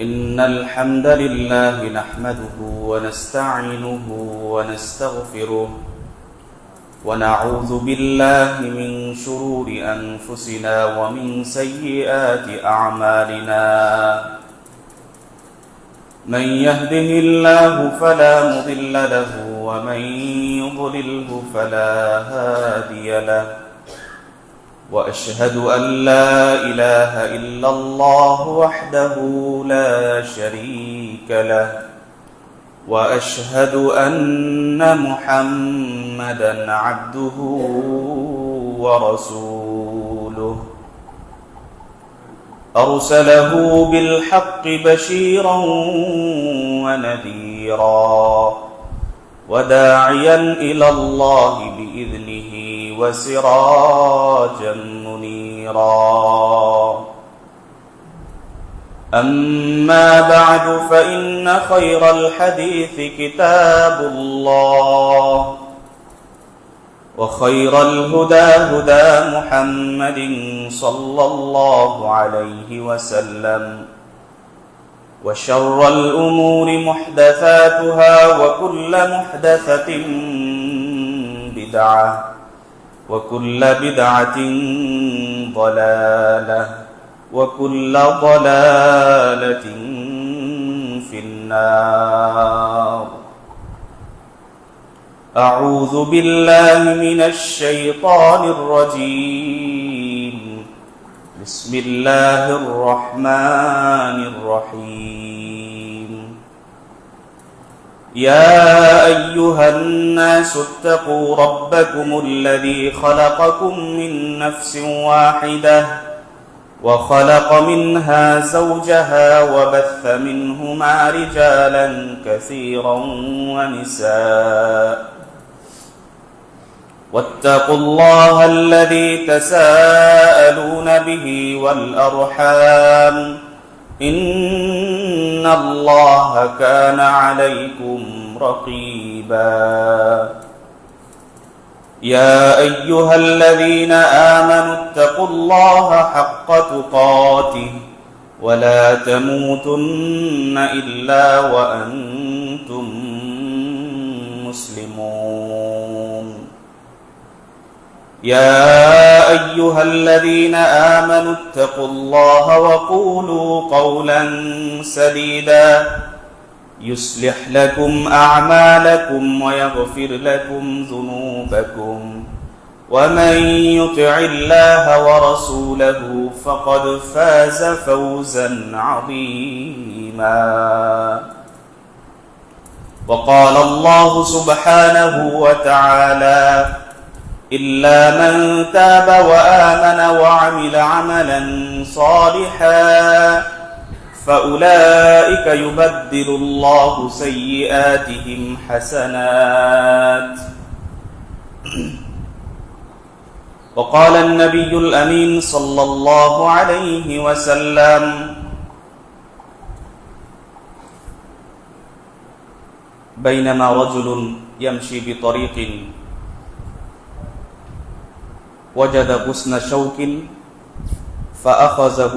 إن الحمد لله نحمده ونستعينه ونستغفره ونعوذ بالله من شرور أنفسنا ومن سيئات أعمالنا من يهده الله فلا مضل له ومن يضلله فلا هادي له وأشهد أن لا إله إلا الله وحده لا شريك له وأشهد أن محمدًا عبده ورسوله أرسله بالحق بشيرًا ونذيرًا وداعيًا إلى الله بإذنه وسراجا منيرا أما بعد فإن خير الحديث كتاب الله وخير الهدى هدى محمد صلى الله عليه وسلم وشر الأمور محدثاتها وكل محدثة بدعة وكل بدعة ضلالة وكل ضلالة في النار أعوذ بالله من الشيطان الرجيم بسم الله الرحمن الرحيم يا أيها الناس اتقوا ربكم الذي خلقكم من نفس واحدة وخلق منها زوجها وبث منهما رجالا كثيرا ونساء واتقوا الله الذي تساءلون به والأرحام إن الله كان عليكم رقيبا يا أيها الذين آمنوا اتقوا الله حق تقاته ولا تموتن إلا وأنتم مسلمون يا أيها الذين آمنوا اتقوا الله وقولوا قولا سديدا يصلح لكم أعمالكم ويغفر لكم ذنوبكم ومن يطع الله ورسوله فقد فاز فوزا عظيما وقال الله سبحانه وتعالى إلا من تاب وآمن وعمل عملا صالحا فأولئك يبدل الله سيئاتهم حسنات وقال النبي الأمين صلى الله عليه وسلم بينما رجل يمشي بطريق وجد غصن شوك فأخذه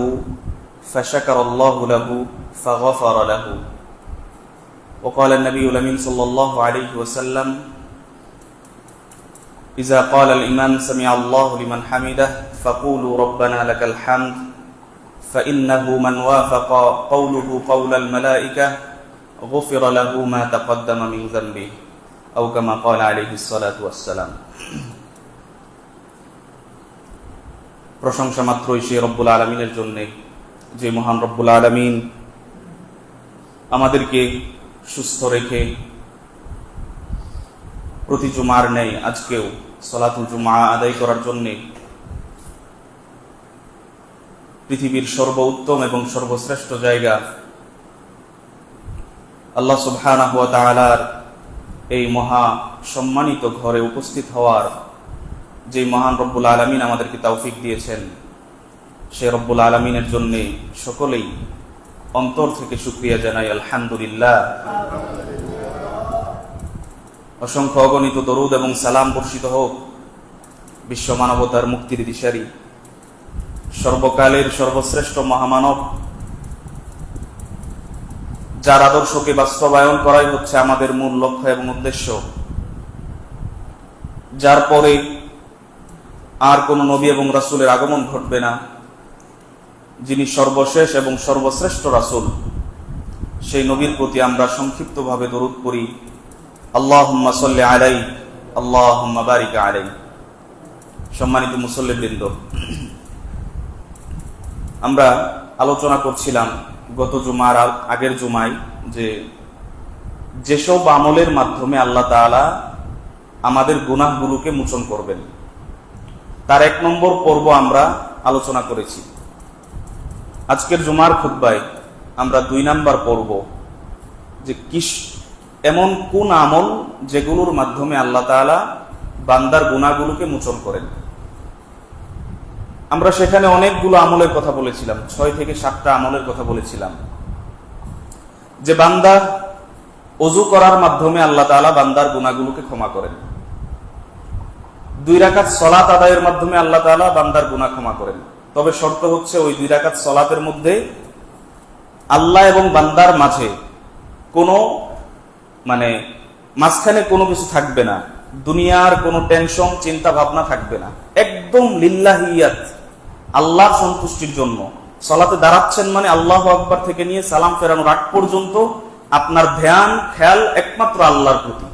فشكر الله له فغفر له وقال النبي الأمين صلى الله عليه وسلم إذا قال الإمام سمع الله لمن حمده فقولوا ربنا لك الحمد فإنه من وافق قوله قول الملائكة غفر له ما تقدم من ذنبه أو كما قال عليه الصلاة والسلام প্রশংসা মাত্রই সেই রব্বুল আলামিনের জন্য যে মহান রব্বুল আলামিন আমাদেরকে সুস্থ রেখে প্রতি জুমার ন্যায় আজকেও সালাতুল জুমআ আদায় করার জন্য পৃথিবীর সর্বোত্তম এবং সর্বশ্রেষ্ঠ জায়গা আল্লাহ সুবহানাহু ওয়া তাআলার এই মহা সম্মানিত ঘরে উপস্থিত হওয়ার যে মহান রব্বুল আলামিন আমাদেরকে তৌফিক দিয়েছেন সেই রব্বুল আলামিনের জন্য সকলেই অন্তর থেকে শুকরিয়া জানাই আলহামদুলিল্লাহ। অসংখ্য অগণিত দরুদ এবং সালাম বর্ষিত হোক বিশ্ব মানবতার মুক্তির দিশারি সর্বকালের সর্বশ্রেষ্ঠ মহামানব, যার আদর্শকে বাস্তবায়ন করাই হচ্ছে আমাদের মূল লক্ষ্য এবং উদ্দেশ্য, যার পরে আর কোন নবী এবং রাসূলের আগমন ঘটবে না, যিনি সর্বশেষ এবং সর্বশ্রেষ্ঠ রাসূল, সেই নবীর প্রতি আমরা সংক্ষিপ্তভাবে দরুদ পড়ি। আল্লাহুম্মা সাল্লি আলাইহি আল্লাহুম্মা বারিক আলাইহি। সম্মানিত মুসল্লিবৃন্দ, আমরা আলোচনা করছিলাম গত জুমার আগের জুমায় যে যেসব আমলের মাধ্যমে আল্লাহ তাআলা আমাদের গুনাহগুলোকে মোচন করবেন, তার 1 নম্বর পর্ব আমরা আলোচনা করেছি। আজকের জুমার খুতবায় আমরা 2 নম্বর পর্ব, যে এমন কোন আমল যেগুলোর মাধ্যমে আল্লাহ তাআলা বান্দার গুনাহগুলোকে মোচন করেন। আমরা সেখানে অনেকগুলো আমলের কথা বলেছিলাম, 6 থেকে 7টা আমলের কথা বলেছিলাম। যে বান্দা ওযু করার মাধ্যমে আল্লাহ তাআলা বান্দার গুনাহগুলোকে ক্ষমা করেন, 2 রাকাত সালাত আদায়ের মাধ্যমে আল্লাহ তাআলা বান্দার গুনাহ ক্ষমা করেন। তবে শর্ত হচ্ছে ওই 2 রাকাত সালাতের মধ্যে আল্লাহ এবং বান্দার মাঝে কোনো মাঝখানে কোনো কিছু থাকবে না, দুনিয়ার কোনো টেনশন চিন্তা ভাবনা থাকবে না, একদম লিল্লাহিয়াত, আল্লাহর সন্তুষ্টির জন্য সালাতে দাঁড়াচ্ছেন, মানে আল্লাহু আকবার থেকে নিয়ে সালাম ফেরানোর আগ পর্যন্ত আপনার ধ্যান খেয়াল একমাত্র আল্লাহর প্রতি।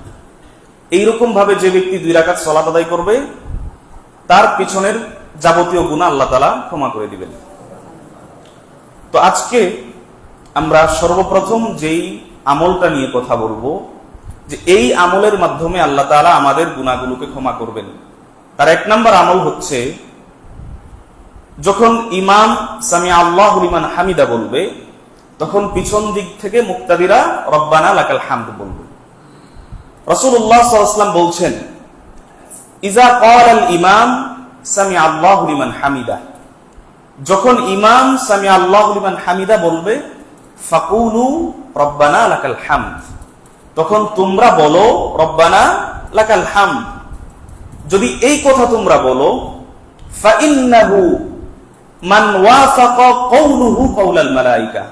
এইরকম ভাবে যে ব্যক্তি 2 রাকাত সালাত আদায় করবে, তার পিছনের যাবতীয় গুনাহ আল্লাহ তাআলা ক্ষমা করে দিবেন। তো আজকে আমরা সর্বপ্রথম যেই আমলটা নিয়ে কথা বলবো, যে এই আমলের মাধ্যমে আল্লাহ তাআলা আমাদের গুনাহগুলোকে ক্ষমা করবেন, তার 1 নম্বর আমল হচ্ছে যখন ইমাম সামি আল্লাহু লিমান হামিদা বলবে, তখন পিছন দিক থেকে মুক্তাদিরা রব্বানা লাকাল হামদ বলবে। রাসূলুল্লাহ সাল্লাল্লাহু আলাইহি ওয়াসাল্লাম বলছেন, ইজা ক্বালাল ইমাম সামি আল্লাহু লিমান হামিদা, যখন ইমাম সামি আল্লাহু লিমান হামিদা বলবে, ফাকুলু রব্বানা লাকাল হামদ, তখন তোমরা বলো রব্বানা লাকাল হামদ। যদি এই কথা তোমরা বলো, ফাইন্নাহু মান ওয়াফাকা কওলুহু কওলাল মালায়েকা,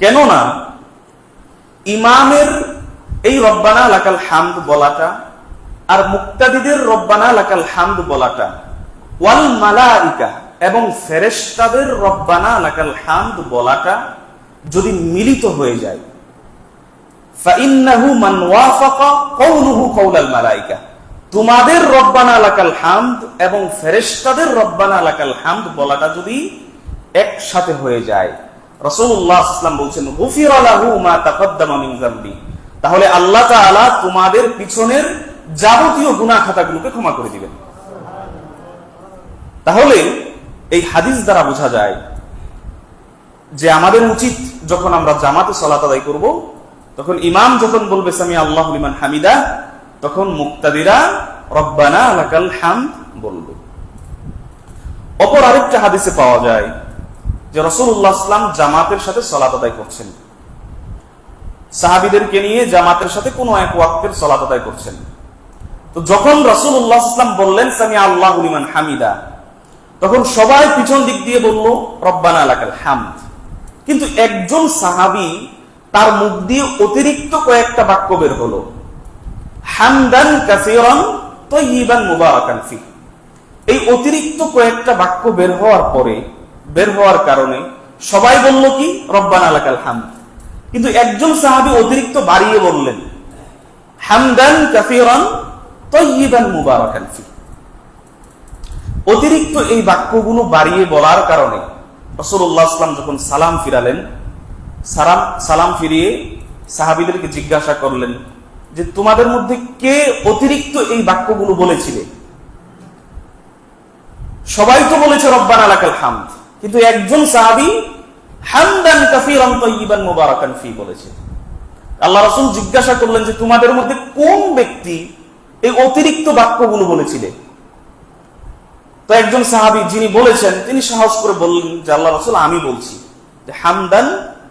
কেননা ইমামের এই রব্বানা লাকাল হামদ বলাটা আর মুক্তাদিদের রব্বানা লাকাল হামদ বলাটা, ওয়াল মালায়েকা এবং ফেরেশতাদের রব্বানা লাকাল হামদ বলাটা যদি মিলিত হয়ে যায়, ফাইন্নাহু মান ওয়াফাকা কওলুহু কওলাল মালায়েকা, তোমাদের রব্বানা লাকাল হামদ এবং ফেরেশতাদের রব্বানা লাকাল হামদ বলাটা যদি একসাথে হয়ে যায়, রাসূলুল্লাহ সাল্লাল্লাহু আলাইহি ওয়াসাল্লাম বলছেন, গুফিরা লাহু মা তাকাদ্দামা মিন যামবি, তাহলে আল্লাহ তাআলা তোমাদের পিছনের যাবতীয় গুনাহ খাতাগুলোকে ক্ষমা করে দিবেন। তাহলে এই হাদিস দ্বারা বোঝা যায় যে আমাদের উচিত যখন আমরা জামাতে সালাত আদায় করব, তখন ইমাম যখন বলবে সামি আল্লাহু লিমান হামিদা, তখন মুক্তাদিরা রব্বানা লাকাল হামদ বলবে। অপর আরেকটা হাদিসে পাওয়া যায় যে রাসূলুল্লাহ সাল্লাল্লাহু আলাইহি ওয়াসাল্লাম জামাতের সাথে সালাত আদায় করছেন, সাহাবীদেরকে নিয়ে জামাতের সাথে কোনো এক ওয়াক্তের সালাত আদায় করছেন। তো যখন রাসূলুল্লাহ সাল্লাল্লাহু আলাইহি ওয়াসাল্লাম বললেন সামি আল্লাহু লিমান হামিদা, তখন সবাই পিছন দিক দিয়ে বলল রব্বানা লাকাল হামদ। কিন্তু একজন সাহাবী, তার মুখ দিয়ে অতিরিক্ত কয়েকটা বাক্য বের হলো, হামদান কাসীরান তাইয়িবান মুবারাকান ফি। এই অতিরিক্ত কয়েকটা বাক্য বের হওয়ার কারণে সবাই বলল কি রব্বানা লাকাল হামদ, কিন্তু একজন সাহাবী অতিরিক্ত বাড়িয়ে বললেন হামদান কাসীরান তাইয়িবান মুবারাকান ফি। অতিরিক্ত এই বাক্যগুলো বাড়িয়ে বলার কারণে রাসূলুল্লাহ সাল্লাল্লাহু আলাইহি ওয়াসাল্লাম যখন সালাম ফিরালেন, সালাম ফিরিয়ে সাহাবীদেরকে জিজ্ঞাসা করলেন যে তোমাদের মধ্যে কে অতিরিক্ত এই বাক্যগুলো বলেছিলে? সবাই তো বলেছে রব্বানা লাকাল হামদ, কিন্তু একজন সাহাবী হামদান কাসীরান তাইয়িবান মুবারাকান ফি বলেছে। আল্লাহ রাসূল জিজ্ঞাসা করলেন যে তোমাদের মধ্যে কোন ব্যক্তি এই অতিরিক্ত বাক্যগুলো বলেছিলে? তো একজন সাহাবী যিনি বলেছেন, তিনি সাহস করে বললেন যে আল্লাহ রাসূল, আমি বলছি যে হামদান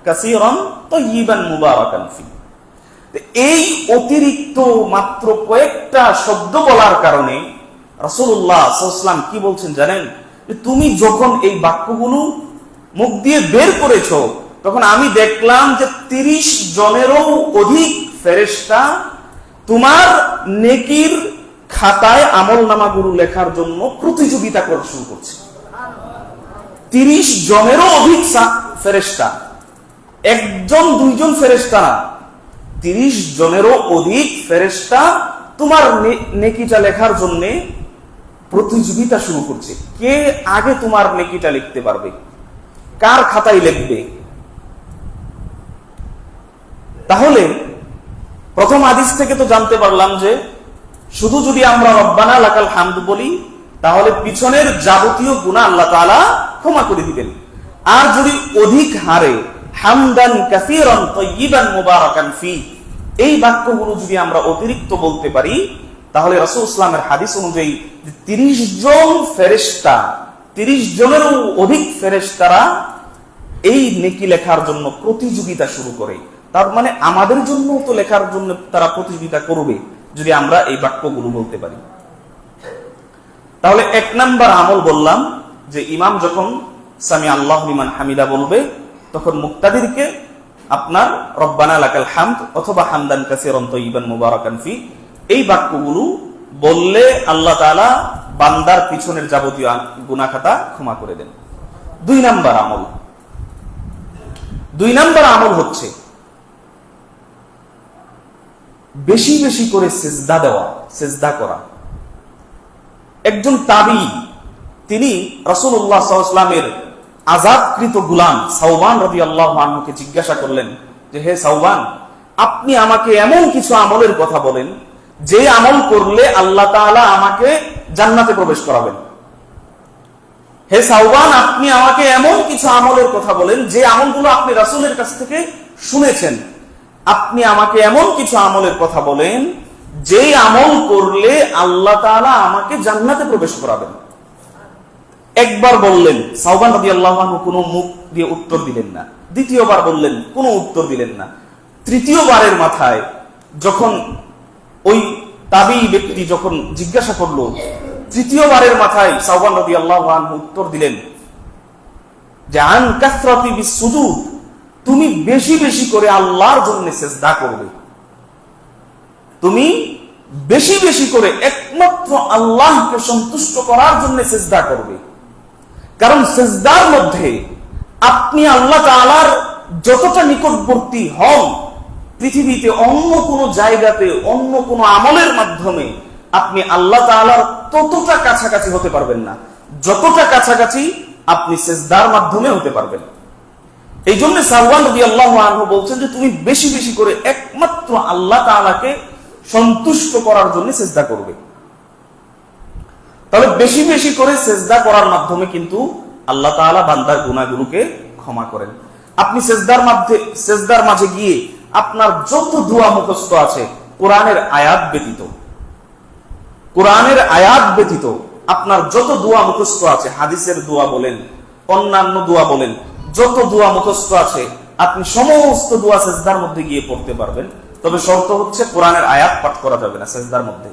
কাসীরান তাইয়িবান মুবারাকান ফি। এই অতিরিক্ত মাত্র কয়েকটা শব্দ বলার কারণে রাসূলুল্লাহ সাল্লাল্লাহু আলাইহি ওয়াসাল্লাম কি বলছেন জানেন? তুমি যখন এই বাক্যগুলো মুখ দিয়ে বের করেছো, তখন আমি দেখলাম যে 30 জনেরও অধিক ফেরেশতা তোমার নেকির খাতায় আমলনামাগুলো লেখার জন্য প্রতিযোগিতা করা শুরু করছে। 30 জনেরও অধিক ফেরেশতা, একজন দুইজন ফেরেশতা না, 30 জনেরও অধিক ফেরেশতা তোমার নেকিটা লেখার জন্য প্রতিযোগিতা শুরু করছে। কে আগে তোমার নেকিটা লিখতে পারবে, কার খাতায় লিখবে। তাহলে প্রথম হাদিস থেকে তো জানতে পারলাম যে শুধু যদি আমরা রব্বানা লাকাল হামদ বলি, তাহলে পিছনের যাবতীয় গুনাহ আল্লাহ তাআলা ক্ষমা করে দিবেন। আর যদি অধিক হারে হামদান কাসীরান তাইয়িবান মুবারাকান ফি, এই বাক্যগুলো যদি আমরা অতিরিক্ত বলতে পারি, তাহলে রাসূল সাল্লাল্লাহু আলাইহি ওয়াসাল্লামের হাদিস অনুযায়ী 30 জন ফেরেশতা, 30 জনেরও অধিক ফেরেশতারা এই নেকি লেখার জন্য প্রতিযোগিতা শুরু করে। তার মানে আমাদের জন্য তো লেখার জন্য তারা প্রতিযোগিতা করবে যদি আমরা এই বাক্যগুলো বলতে পারি। তাহলে 1 নাম্বার আমল বললাম যে ইমাম যখন সামি আল্লাহু লিমান হামিদা বলবে, তখন মুক্তাদিরকে আপনার রব্বানা লাকাল হামদ অথবা হামদান কাসীরান তাইয়িবান মুবারাকান ফি, এই বাক্যগুলো বললে আল্লাহ তাআলা বান্দার পিছনের যাবতীয় গুনাহ খাতা ক্ষমা করে দেন। 2 নাম্বার আমল হচ্ছে বেশি বেশি করে সিজদা দেওয়া, সিজদা করা। একজন তাবী, তিনি রাসূলুল্লাহ সাল্লাল্লাহু আলাইহি ওয়াসাল্লামের আযাদকৃত গোলাম সাওবান রাদিয়াল্লাহু আনহুকে জিজ্ঞাসা করলেন যে, হে সাওবান, আপনি আমাকে এমন কিছু আমলের কথা বলেন যে আমল করলে আল্লাহ তাআলা আমাকে জান্নাতে প্রবেশ করাবেন। হে সাওবান, আপনি আমাকে এমন কিছু আমলের কথা বলেন যে আমলগুলো আপনি রাসূলের কাছ থেকে শুনেছেন। আপনি আমাকে এমন কিছু আমলের কথা বলেন যে আমল করলে আল্লাহ তাআলা আমাকে জান্নাতে প্রবেশ করাবেন। একবার বললেন, সাওবান রাদিয়াল্লাহু আনহু কোনো মুখ দিয়ে উত্তর দিলেন না। দ্বিতীয়বার বললেন, কোনো উত্তর দিলেন না। তৃতীয়বারের মাথায় যখন ওই তাবী ব্যক্তি যখন জিজ্ঞাসা করলো, তৃতীয়বারের মাথায় সাওবান রাদিয়াল্লাহু আনহু উত্তর দিলেন যে, আন কাসরাতি বিসসুজুদ, তুমি বেশি বেশি করে আল্লাহর জন্য সিজদা করবে। তুমি বেশি বেশি করে একমাত্র আল্লাহকে সন্তুষ্ট করার জন্য সিজদা করবে। কারণ সিজদার মধ্যে আপনি আল্লাহ তাআলার যতটা নিকটবর্তী হন, পৃথিবীতে অন্য কোনো জায়গাতে অন্য কোনো আমলের মাধ্যমে আপনি আল্লাহ তাআলার ততটা কাছাকাছি হতে পারবেন না, যতটা কাছাকাছি আপনি সিজদার মাধ্যমে হতে পারবেন। এই জন্য সাওবান রাদিয়াল্লাহু আনহু বলছেন যে তুমি বেশি বেশি করে একমাত্র আল্লাহ তাআলাকে সন্তুষ্ট করার জন্য সিজদা করবে। তাহলে বেশি বেশি করে সিজদা করার মাধ্যমে কিন্তু আল্লাহ তাআলা বান্দার গুনাহগুলোকে ক্ষমা করেন। আপনি সিজদার মাঝে গিয়ে আপনার যত দোয়া মুখস্থ আছে কোরআনের আয়াত ব্যতীত আপনার যত দোয়া মুখস্থ আছে, হাদিসের দোয়া বলেন, অন্যান্য দোয়া বলেন, যত দোয়া মুখস্থ আছে আপনি সমস্ত দোয়া সিজদার মধ্যে গিয়ে পড়তে পারবেন। তবে শর্ত হচ্ছে কোরআনের আয়াত পাঠ করা যাবে না সিজদার মধ্যে।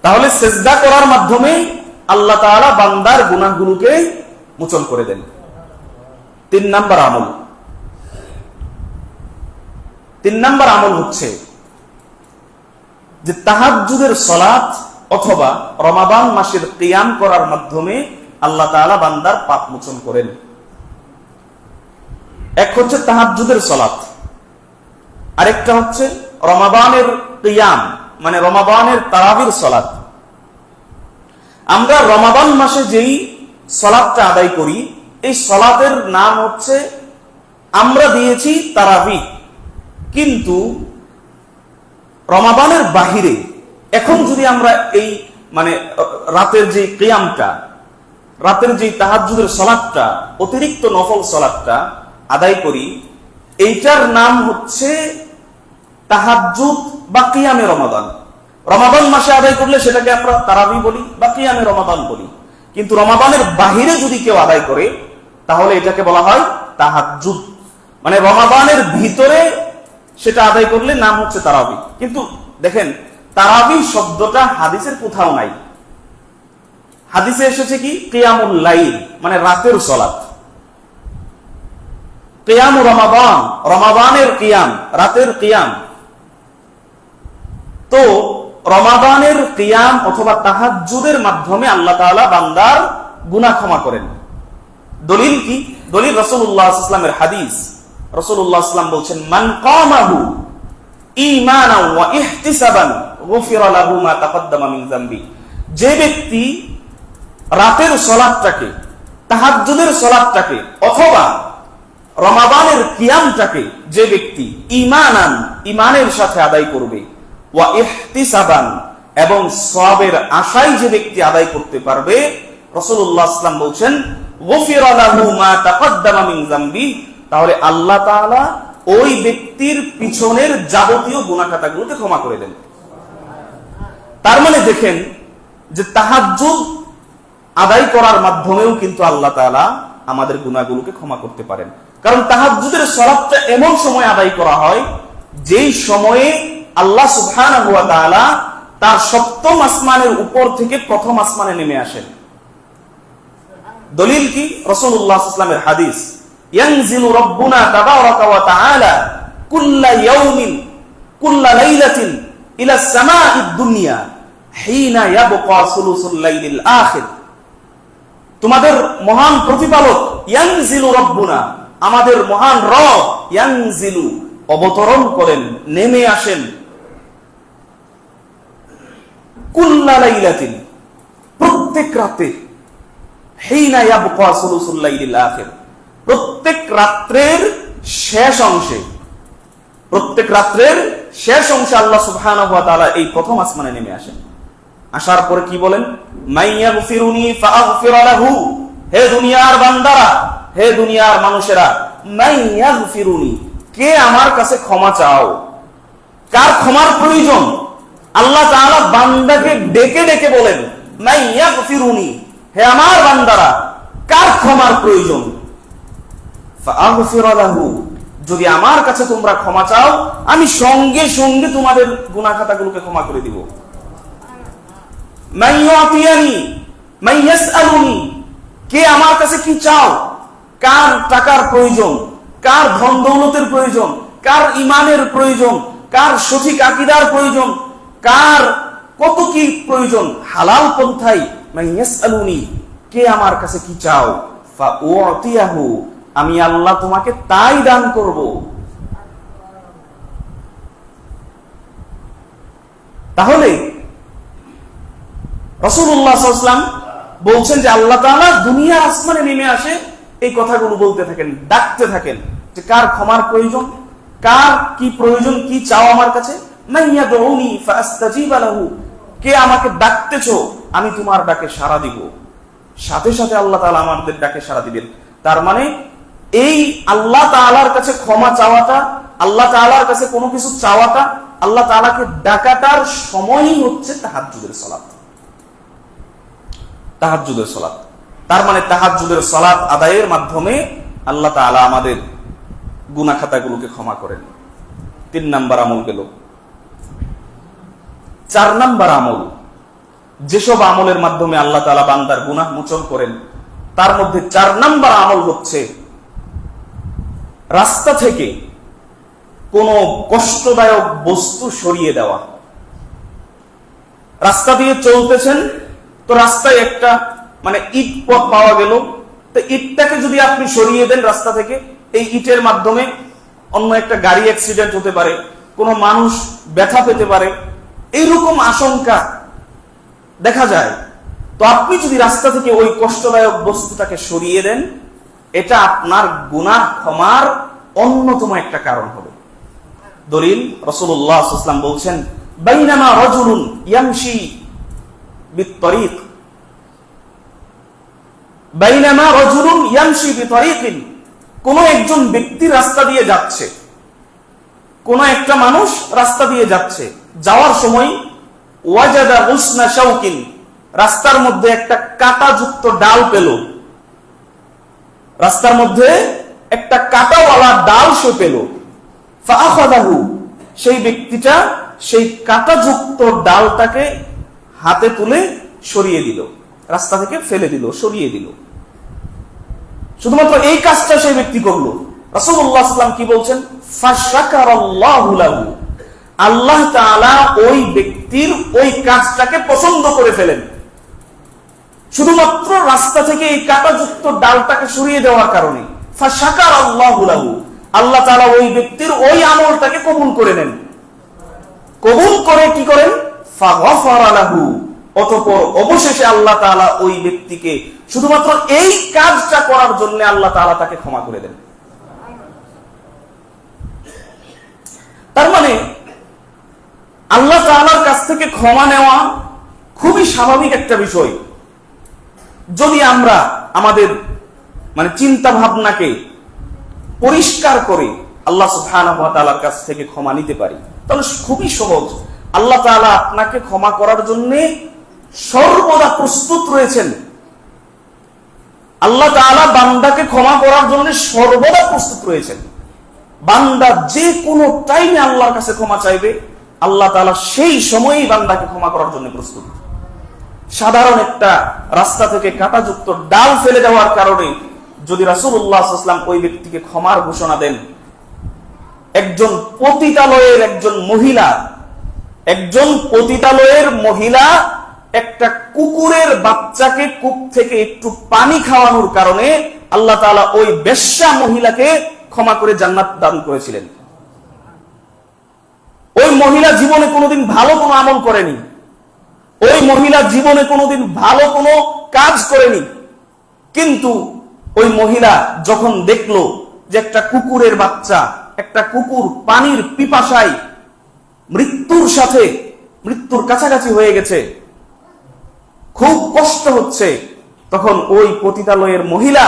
তাহলে সিজদা করার মাধ্যমে আল্লাহ তাআলা বান্দার গুনাহগুলোকে মোচন করে দেন। 3 নাম্বার আমল হচ্ছে যে তাহাজ্জুদের সালাত অথবা রমাদান মাসের কিয়াম করার মাধ্যমে আল্লাহ তাআলা বান্দার পাপ মোচন করেন। এক হচ্ছে তাহাজ্জুদের সালাত, আরেকটা হচ্ছে রমাদানের কিয়াম মানে রমাদানের তারাবির সালাত। আমরা রমাদান মাসে যেই সালাতটা আদায় করি, এই সালাতের নাম হচ্ছে আমরা দিয়েছি তারাবি। কিন্তু রমাদানের বাহিরে এখন যদি আমরা এই মানে রাতের যে কিয়ামটা, রাতের যে তাহাজ্জুদের সালাতটা, অতিরিক্ত নফল সালাতটা আদায় করি, এইটার নাম হচ্ছে তাহাজ্জুদ বা কিয়ামে রমাদান। রমাদান মাসে আদায় করলে সেটাকে আমরা তারাবি বলি বা কিয়ামে রমাদান বলি। কিন্তু রমাদানের বাহিরে যদি কেউ আদায় করে তাহলে এটাকে বলা হয় তাহাজ্জুদ। মানে রমাদানের ভিতরে সেটা আদায় করলে নাম হচ্ছে তারাবি। কিন্তু দেখেন, তারাবি শব্দটা হাদিসের কোথাও নাই। হাদিসে এসেছে কি কিয়ামুল লাইল, মানে রাতের সালাত। কিয়ামু রমাদান, রমাদানের কিয়াম, রাতের কিয়াম। তো রমাদানের কিয়াম অথবা তাহাজ্জুদের মাধ্যমে আল্লাহ তাআলা বান্দার গুনাহ ক্ষমা করেন। দলিল কি? দলিল রাসূলুল্লাহ সাল্লাল্লাহু আলাইহি ওয়াসাল্লামের হাদিস। রাসূলুল্লাহ সাল্লাল্লাহু আলাইহি ওয়াসাল্লাম বলছেন, মান কামাহু ঈমানান ওয়া ইহতিসাবান গুফিরা লাহু মা তাকদ্দামা মিন যামবি। যে ব্যক্তি রাতের সালাতটাকে, তাহাজ্জুদের সালাতটাকে অথবা রমাদানের কিয়ামটাকে যে ব্যক্তি ঈমানান, ঈমানের সাথে আদায় করবে, ওয়া ইহতিসাবান, এবং সওয়াবের আশায় যে ব্যক্তি আদায় করতে পারবে, রাসূলুল্লাহ সাল্লাল্লাহু আলাইহি ওয়াসাল্লাম বলছেন গুফিরা লাহু মা তাকদ্দামা মিন যামবি, তাহলে আল্লাহ তাআলা ওই ব্যক্তির পিছনের যাবতীয় গুনাহ খাতাগুলোকে ক্ষমা করে দেন। তার মানে দেখেন যে তাহাজ্জুদ আদায় করার মাধ্যমেও কিন্তু আল্লাহ তাআলা আমাদের গুনাহগুলোকে ক্ষমা করতে পারেন। কারণ তাহাজ্জুদের সালাতটা এমন সময় আদায় করা হয় যেই সময়ে আল্লাহ সুবহানাহু ওয়া তাআলা তার সপ্তম আসমানের উপর থেকে প্রথম আসমানে নেমে আসেন। দলিল কি? রাসূলুল্লাহ সাল্লাল্লাহু আলাইহি ওয়াসাল্লামের হাদিস, ইয়ানজিলু রাব্বুনা তাবারাকা ওয়া তাআলা কুল্লা ইয়াউমিন কুল্লা লাইলাতিন ইলা সামাঈদ দুনিয়া হিনা ইয়াবকা সুলুসুল লাইলিল আখির। তোমাদের মহান প্রতিপালক ইয়ানজিলু রাব্বুনা, আমাদের মহান রব, ইয়ানজিলু অবতরণ করেন, নেমে আসেন, কুল্লা লাইলাতিন প্রত্যেক রাতে, হিনা ইয়াবকা সুলুসুল লাইলিল আখির প্রত্যেক রাত্রের শেষ অংশে, প্রত্যেক রাত্রের শেষ অংশে আল্লাহ সুবহানাহু ওয়া তাআলা এই প্রথম আসমানে নেমে আসেন। আসার পরে কি বলেন? মাইয়াগফিরুনি ফাআগফির লাহু, হে দুনিয়ার বান্দারা, হে দুনিয়ার মানুষেরা, মাইয়াগফিরুনি, কে আমার কাছে ক্ষমা চাও? কার ক্ষমার প্রয়োজন? আল্লাহ তাআলা বান্দাকে ডেকে ডেকে বলেন, মাইয়াগফিরুনি, হে আমার বান্দারা, কার ক্ষমার প্রয়োজন? ফাআগফির লাহু, যদি আমার কাছে তোমরা ক্ষমা চাও আমি সঙ্গে সঙ্গে তোমাদের গুনাহ খাতাগুলোকে ক্ষমা করে দিব। মাইয়াতিয়ানি মাইয়াসআলুনি, কে আমার কাছে কি চাও? কার টাকার প্রয়োজন, কার ধন দৌলতের প্রয়োজন, কার ঈমানের প্রয়োজন, কার সঠিক আকীদার প্রয়োজন, কার কত কি প্রয়োজন, হালাল পন্থায় মাইয়াসআলুনি, কে আমার কাছে কি চাও? ফাউতিয়াহু, আমি আল্লাহ তোমাকে তাই দান করব। তাহলে রাসূলুল্লাহ সাল্লাল্লাহু আলাইহি ওয়াসাল্লাম বলছেন যে আল্লাহ তাআলা দুনিয়ার আসমানে নেমে আসে, এই কথাগুলো বলতে থাকেন, ডাকতে থাকেন যে কার ক্ষমার প্রয়োজন, কার কি প্রয়োজন, কি চাও আমার কাছে। মাইয়াদউনি ফাআস্তাজিবা লাহু, কে আমাকে ডাকতেছো আমি তোমার ডাকে সাড়া দিব। সাথে সাথে আল্লাহ তাআলা আমাদের ডাকে সাড়া দিবেন। তার মানে এই আল্লাহ তাআলার কাছে ক্ষমা চাওয়াটা, আল্লাহ তাআলার কাছে কোনো কিছু চাওয়াটা, আল্লাহ তাআলাকে ডাকাটার সময়ই হচ্ছে তাহাজ্জুদের সালাত। তাহাজ্জুদের সালাত, তার মানে তাহাজ্জুদের সালাত আদায়ের মাধ্যমে আল্লাহ তাআলা আমাদের গুনাহ খাতাগুলোকে ক্ষমা করেন। 3 নাম্বার আমল গেল। 4 নাম্বার আমল, যেসব আমলের মাধ্যমে আল্লাহ তাআলা বান্দার গুনাহ মোচন করেন, তার মধ্যে 4 নাম্বার আমল হচ্ছে রাস্তা থেকে কোনো কষ্টদায়ক বস্তু সরিয়ে দেওয়া। রাস্তা দিয়ে চলতেছেন, তো রাস্তায় একটা মানে ইট পথ পাওয়া গেল, তো ইটটাকে যদি আপনি সরিয়ে দেন রাস্তা থেকে, এই ইটের মাধ্যমে অন্য একটা গাড়ি অ্যাক্সিডেন্ট হতে পারে, কোনো মানুষ ব্যথা পেতে পারে, এইরকম আশঙ্কা দেখা যায়। তো আপনি যদি রাস্তা থেকে ওই কষ্টদায়ক বস্তুটাকে সরিয়ে দেন, এটা আপনার গুনাহ ক্ষমার অন্যতম একটা কারণ হবে। দলিল, রাসূলুল্লাহ সাল্লাল্লাহু আলাইহি ওয়াসাল্লাম বলছেন, বাইনামা রাজুলুন ইয়ামশি বিত-তরিক, বাইনামা রাজুলুন ইয়ামশি বিত-তরিকিন, কোন একজন ব্যক্তি রাস্তা দিয়ে যাচ্ছে, কোন একটা মানুষ রাস্তা দিয়ে যাচ্ছে, যাওয়ার সময় ওয়াজাদা হুসনা শাওকিন, রাস্তার মধ্যে একটা কাঁটাযুক্ত ডাল পেল, রাস্তার মধ্যে একটা কাঁটাওয়ালা ডাল সে পেল। ফাআখাযাহু, সেই ব্যক্তিটা সেই কাঁটাযুক্ত ডালটাকে হাতে তুলে সরিয়ে দিল। রাস্তা থেকে ফেলে দিল, সরিয়ে দিল। শুধুমাত্র এই কাজটা সেই ব্যক্তি করলো। রাসূলুল্লাহ সাল্লাল্লাহু আলাইহি ওয়াসাল্লাম কি বলছেন? ফাশাকারাল্লাহু লাহু, আল্লাহ তাআলা ওই ব্যক্তির ওই কাজটাকে পছন্দ করে ফেলেন। শুধুমাত্র রাস্তা থেকে এই কাঁটাযুক্ত ডালটাকে সরিয়ে দেওয়ার কারণে ফাশাকারাল্লাহু লাহু, আল্লাহ তাআলা ওই ব্যক্তির ওই আমলটাকে কবুল করে নেন। কবুল করে কি করেন? ফাগফারা লাহু, অতঃপর অবশেষে আল্লাহ তাআলা ওই ব্যক্তিকে শুধুমাত্র এই কাজটা করার জন্য আল্লাহ তাআলা তাকে ক্ষমা করে দেন। তার মানে আল্লাহ তাআলার কাছ থেকে ক্ষমা নেওয়া খুবই স্বাভাবিক একটা বিষয়, যদি আমরা আমাদের চিন্তা ভাবনাকে পরিষ্কার করে আল্লাহ সুবহানাহু ওয়া তাআলার কাছ থেকে ক্ষমা নিতে পারি, তাহলে খুবই সহজ। আল্লাহ তাআলা আপনাকে ক্ষমা করার জন্য সর্বদা প্রস্তুত রয়েছেন। আল্লাহ তাআলা বান্দাকে ক্ষমা করার জন্য সর্বদা প্রস্তুত রয়েছেন। বান্দা যে কোনো টাইমে আল্লাহর কাছে ক্ষমা চাইবে, আল্লাহ তাআলা সেই সময়ই বান্দাকে ক্ষমা করার জন্য প্রস্তুত। সাধারণ একটা রাস্তা থেকে কাঁটাযুক্ত ডাল ফেলে দেওয়ার কারণে যদি রাসূলুল্লাহ সাল্লাল্লাহু আলাইহি ওয়াসাল্লাম ওই ব্যক্তিকে ক্ষমার ঘোষণা দেন, একজন পতিতালয়ের মহিলা একটা কুকুরের বাচ্চাকে কূপ থেকে একটু পানি খাওয়ানোর কারণে আল্লাহ তাআলা ওই বেশ্যা মহিলাকে ক্ষমা করে জান্নাত দান করেছিলেন। ওই মহিলা জীবনে কোনোদিন ভালো কোনো আমল করেনি, ওই মহিলা জীবনে কোনোদিন ভালো কোনো কাজ করেনি, কিন্তু ওই মহিলা যখন দেখলো যে একটা কুকুরের বাচ্চা, একটা কুকুর পানির পিপাসায় মৃত্যুর কাছাকাছি হয়ে গেছে, খুব কষ্ট হচ্ছে, তখন ওই পতিতালয়ের মহিলা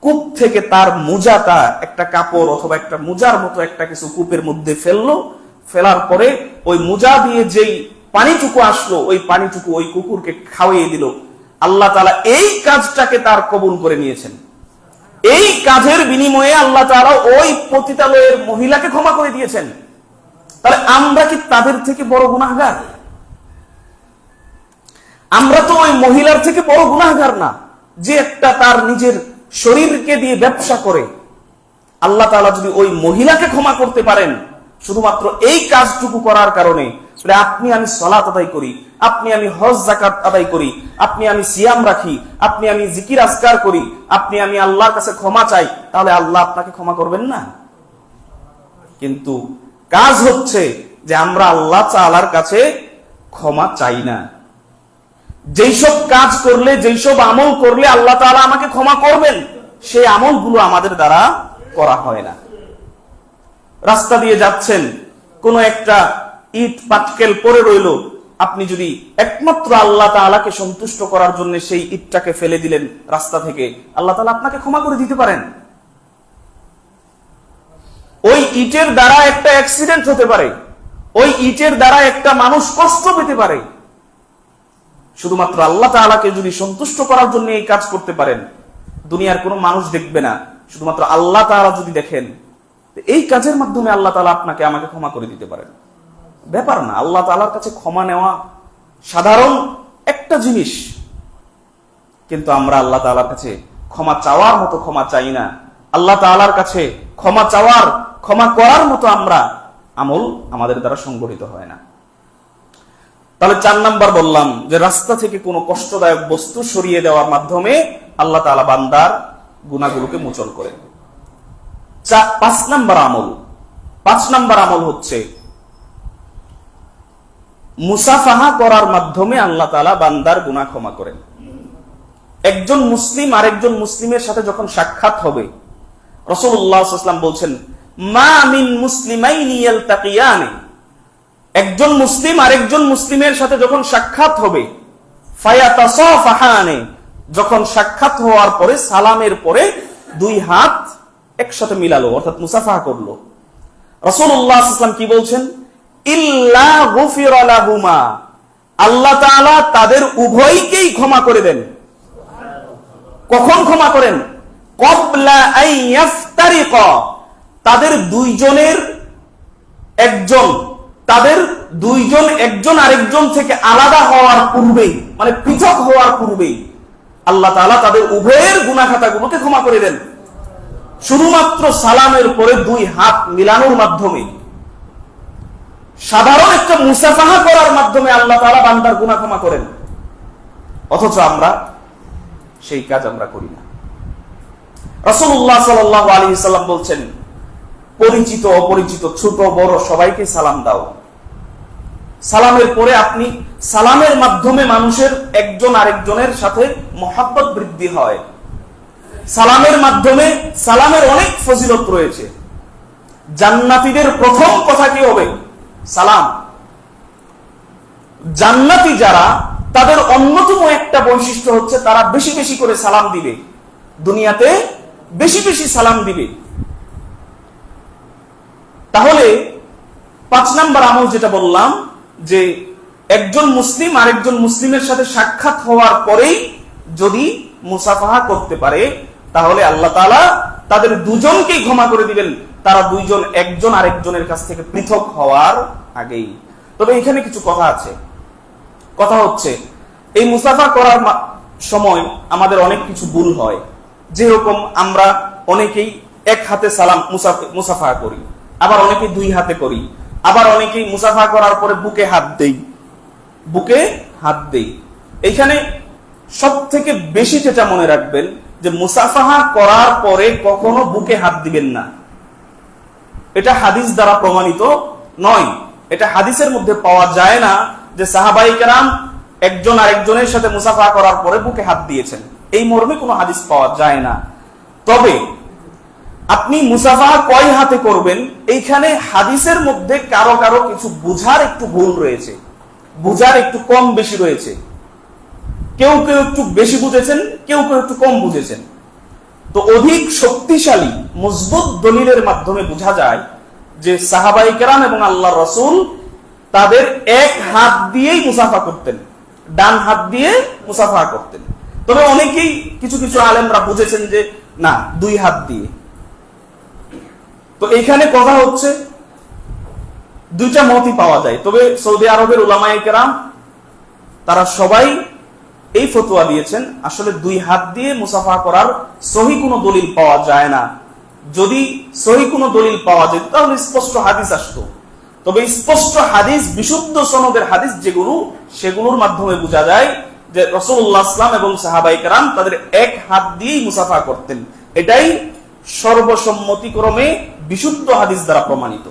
কূপ থেকে তার মোজাটা, একটা কাপড় অথবা একটা মোজার মতো একটা কিছু কূপের মধ্যে ফেললো। ফেলার পরে ওই মোজা দিয়ে যেই পানিটুকু আসলো, ওই পানিটুকু ওই কুকুরকে খাওয়িয়ে দিল। আল্লাহ তাআলা এই কাজটাকে তার কবুল করে নিয়েছেন। এই কাজের বিনিময়ে আল্লাহ তাআলা ওই পতিতালয়ের মহিলাকে ক্ষমা করে দিয়েছেন। তাহলে আমরা কি তাদের থেকে বড় গুনাহগার? আমরা তো ওই মহিলার থেকে বড় গুনাহগার না, যে একটা তার নিজের শরীরকে দিয়ে ব্যবসা করে। আল্লাহ তাআলা যদি ওই মহিলাকে ক্ষমা করতে পারেন শুধুমাত্র এই কাজটুকু করার কারণে, আপনি আমি সালাত আদায় করি, আপনি আমি হজ যাকাত আদায় করি, আপনি আমি সিয়াম রাখি, আপনি আমি জিকির আজকার করি, আপনি আমি আল্লাহর কাছে ক্ষমা চাই, তাহলে আল্লাহ আপনাকে ক্ষমা করবেন না? কিন্তু কাজ হচ্ছে যে আমরা আল্লাহ তাআলার কাছে ক্ষমা চাই না। যেসব কাজ করলে, যেসব আমল করলে আল্লাহ তাআলা আমাকে ক্ষমা করবেন, সেই আমলগুলো আমাদের দ্বারা করা হয় না। রাস্তা দিয়ে যাচ্ছেন, কোন একটা ইট পাটকেল পড়ে রইল, আপনি যদি একমাত্র আল্লাহ তাআলাকে সন্তুষ্ট করার জন্য সেই ইটটাকে ফেলে দিলেন রাস্তা থেকে, আল্লাহ তাআলা আপনাকে ক্ষমা করে দিতে পারেন। ওই ইটের দ্বারা একটা অ্যাক্সিডেন্ট হতে পারে, ওই ইটের দ্বারা একটা মানুষ কষ্ট পেতে পারে। শুধুমাত্র আল্লাহ তাআলাকে যদি সন্তুষ্ট করার জন্য এই কাজ করতে পারেন, দুনিয়ার কোনো মানুষ দেখবে না, শুধুমাত্র আল্লাহ তাআলা যদি দেখেন, এই কাজের মাধ্যমে আল্লাহ তাআলা আপনাকে আমাকে ক্ষমা করে দিতে পারেন। ব্যাপার না, আল্লাহ তাআলার কাছে ক্ষমা নেওয়া সাধারণ একটা জিনিস, কিন্তু আমরা আল্লাহ তাআলার কাছে ক্ষমা চাওয়ার মতো ক্ষমা চাই না। আল্লাহ তাআলার কাছে ক্ষমা করার মতো আমরা আমল আমাদের দ্বারা সংগঠিত হয় না। তাহলে 4 নাম্বার বললাম যে রাস্তা থেকে কোনো কষ্টদায়ক বস্তু সরিয়ে দেওয়ার মাধ্যমে আল্লাহ তাআলা বান্দার গুনাহগুলোকে মোচন করেন। 5 নাম্বার আমল হচ্ছে মুসাফাহা করার মাধ্যমে আল্লাহ তাআলা বান্দার গুনাহ ক্ষমা করেন। একজন মুসলিম আরেকজন মুসলিমের সাথে যখন সাক্ষাৎ হবে, রাসূলুল্লাহ সাল্লাল্লাহু আলাইহি ওয়াসাল্লাম বলছেন, মা মিন মুসলিমাইনি ইয়ালতাকিয়ানি, একজন মুসলিম আরেকজন মুসলিমের সাথে যখন সাক্ষাৎ হবে, ফায়াতাসাফাহানি, যখন সাক্ষাৎ হওয়ার পরে সালামের পরে 2 হাত একসাথে মিলালো, অর্থাৎ মুসাফাহা করলো। রাসূলুল্লাহ সাল্লাল্লাহু আলাইহি ওয়াসাল্লাম কি বলছেন? ইল্লা গুফিরা লাহুমা, আল্লাহ তাআলা তাদের উভয়কেই ক্ষমা করে দেন। কখন ক্ষমা করেন? ক্বাবলা আন ইয়াফতারিকা, তাদের দুইজনের একজন তাদের দুইজন একজন আরেকজন থেকে আলাদা হওয়ার পূর্বেই, মানে পৃথক হওয়ার পূর্বেই আল্লাহ তাআলা তাদের উভয়ের গুনাহ খাতাগুলোকে ক্ষমা করে দেন, শুধুমাত্র সালামের পরে দুই হাত মিলানোর মাধ্যমে, সাধারণ একটা মুসাফাহা করার মাধ্যমে আল্লাহ তাআলা বান্দার গুনাহ ক্ষমা করেন। অথচ আমরা সেই কাজ আমরা করি না। রাসূলুল্লাহ সাল্লাল্লাহু আলাইহি ওয়াসাল্লাম বলছেন, পরিচিত অপরিচিত ছোট বড় সবাইকে সালাম দাও। সালামের পরে আপনি সালামের মাধ্যমে মানুষের একজন আরেকজনের সাথে মহব্বত বৃদ্ধি হয়। সালামের মাধ্যমে সালামের অনেক ফজিলত রয়েছে। জান্নাতীদের প্রথম কথা কি হবে? সালাম। জান্নাতি যারা, তাদের অন্যতম একটা বৈশিষ্ট্য হচ্ছে তারা বেশি বেশি করে সালাম দিবে, দুনিয়াতে বেশি বেশি সালাম দিবে। তাহলে 5 নাম্বার আমল যেটা বললাম, যে একজন মুসলিম আরেকজন মুসলিমের সাথে সাক্ষাৎ হওয়ার পরেই যদি মুসাফাহা করতে পারে, তাহলে আল্লাহ তাআলা তাদের দুজনকেই ক্ষমা করে দিবেন, তারা দুইজন একজন আরেকজনের কাছ থেকে পৃথক হওয়ার আগেই। তবে এখানে কিছু কথা আছে। কথা হচ্ছে, এই মুসাফা করার সময় আমাদের অনেক কিছু ভুল হয়। যেরকম আমরা অনেকেই এক হাতে সালাম মুসাফা করি, আবার অনেকেই দুই হাতে করি, আবার অনেকেই মুসাফা করার পরে বুকে হাত দেই, বুকে হাত দেই। এইখানে সব থেকে বেশি যেটা মনে রাখবেন, যে মুসাফাহা করার পরে কখনো বুকে হাত দিবেন না। এটা হাদিস দ্বারা প্রমাণিত নয়। এটা হাদিসের মধ্যে পাওয়া যায় না যে সাহাবায়ে কেরাম একজন আরেকজনের সাথে মুসাফা করার পরে বুকে হাত দিয়েছেন, এই মর্মে কোনো হাদিস পাওয়া যায় না। তবে আপনি মুসাফাহা কয় হাতে করবেন, এইখানে হাদিসের মধ্যে কারো কারো কিছু বুঝার একটু ভুল রয়েছে, বুঝার একটু কম বেশি রয়েছে। কেউ কেউ একটু বেশি বুঝেছেন, কেউ কেউ একটু কম বুঝেছেন। তো অধিক শক্তিশালী মজবুত দলিলের মাধ্যমে বোঝা যায় যে সাহাবায়ে কেরাম এবং আল্লাহর রাসূল তাদের এক হাত দিয়েই মুসাফা করতেন, ডান হাত দিয়ে মুসাফা করতেন। তবে অনেকেই কিছু কিছু আলেমরা বুঝেছেন যে না, দুই হাত দিয়ে। তো এইখানে কথা হচ্ছে, দুইটা মতই পাওয়া যায়। তবে সৌদি আরবের উলামায়ে কেরাম তারা সবাই এই ফতোয়া দিয়েছেন, আসলে দুই হাত দিয়ে মুসাফা করার সহি কোনো দলিল পাওয়া যায় না। যদি সহি কোনো দলিল পাওয়া যেত তাহলে স্পষ্ট হাদিস আসতো। তবে স্পষ্ট হাদিস, বিশুদ্ধ সনদের হাদিস যেগুলো, সেগুলোর মাধ্যমে বোঝা যায় যে রাসূলুল্লাহ সাল্লাল্লাহু আলাইহি ওয়াসাল্লাম এবং সাহাবায়ে কেরাম তাদের এক হাত দিয়েই মুসাফা করতেন। এটাই সর্বসম্মতিক্রমে বিশুদ্ধ হাদিস দ্বারা প্রমাণিত।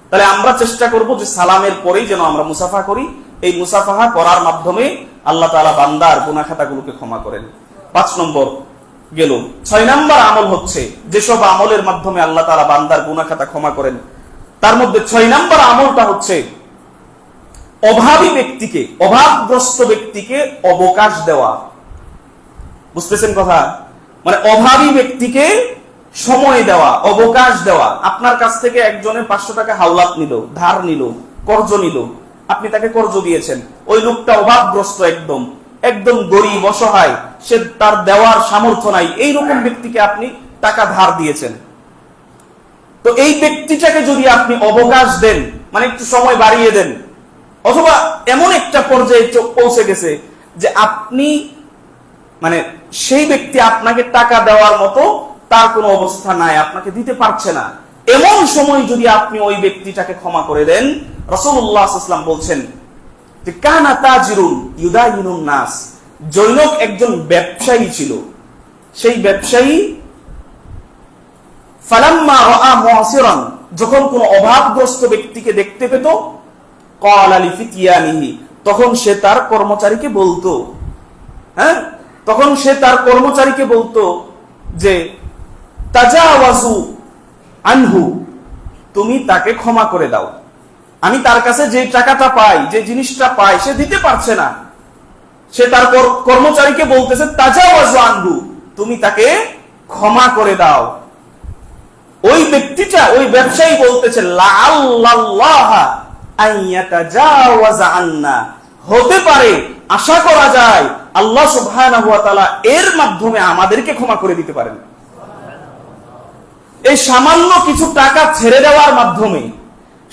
তাহলে আমরা চেষ্টা করব যে সালামের পরেই যেন আমরা মুসাফা করি। এই মুসাফাহা করার মাধ্যমে আল্লাহ তাআলা বান্দার গুনাহ খাতাগুলোকে ক্ষমা করেন। 5 নম্বর গেল। 6 নম্বর আমল হচ্ছে, যেসব আমলের মাধ্যমে আল্লাহ তাআলা বান্দার গুনাহ খাতা ক্ষমা করেন, তার মধ্যে 6 নম্বর আমলটা হচ্ছে অভাবী ব্যক্তিকে, অভাবগ্রস্ত ব্যক্তিকে অবকাশ দেওয়া। বুঝতেছেন কথা? মানে অভাবী ব্যক্তিকে সময় দেওয়া, অবকাশ দেওয়া। আপনার কাছ থেকে একজনের 500 টাকা হাওলাত নিল, ধার নিল, কর্জ নিল, আপনি তাকে কর্জ দিয়েছেন। ওই লোকটা অভাবগ্রস্ত, একদম একদম গরিব, অসহায়, সে তার দেওয়ার সামর্থ্য নাই, এইরকম ব্যক্তিকে আপনি টাকা ধার দিয়েছেন। তো এই ব্যক্তিটাকে যদি আপনি অবকাশ দেন, মানে একটু সময় বাড়িয়ে দেন, অথবা এমন একটা পর্যায়ে পৌঁছে গেছে যে আপনি, মানে সেই ব্যক্তি আপনাকে টাকা দেওয়ার মতো তার কোনো অবস্থা নাই, আপনাকে দিতে পারছে না, এমন সময় যদি আপনি ওই ব্যক্তিটাকে ক্ষমা করে দেন, রাসূলুল্লাহ সাল্লাল্লাহু আলাইহি ওয়াসাল্লাম বলছেন যে কানা তাজিরুন ইউদাইনুন নাস, জৈনক একজন ব্যবসায়ী ছিল। সেই ব্যবসায়ী ফালাম্মা রাআ মুআসিরান, যখন কোন অভাবগ্রস্ত ব্যক্তিকে দেখতে পেত, ক্বালা লিফিতিয়ানিহি, তখন সে তার কর্মচারীকে বলতো, তখন সে তার কর্মচারীকে বলতো যে তাজাওয়াজু আনহু, তুমি তাকে ক্ষমা করে দাও। আমি তার কাছে যে টাকাটা পাই, যে জিনিসটা পাই, সে দিতে পারছে না। সে তার কর্মচারীকে বলতেছে তাজাওয়াজু আনহু, তুমি তাকে ক্ষমা করে দাও। ওই ব্যক্তিটা, ওই ব্যবসায়ী বলতেছে লাআল্লাল্লাহা আইয়াতাজাওয়াজা আন্না, হতে পারে, আশা করা যায় আল্লাহ সুবহানাহু ওয়া তাআলা এর মাধ্যমে আমাদেরকে ক্ষমা করে দিতে পারেন। এই সামান্য কিছু টাকা ছেড়ে দেওয়ার মাধ্যমে,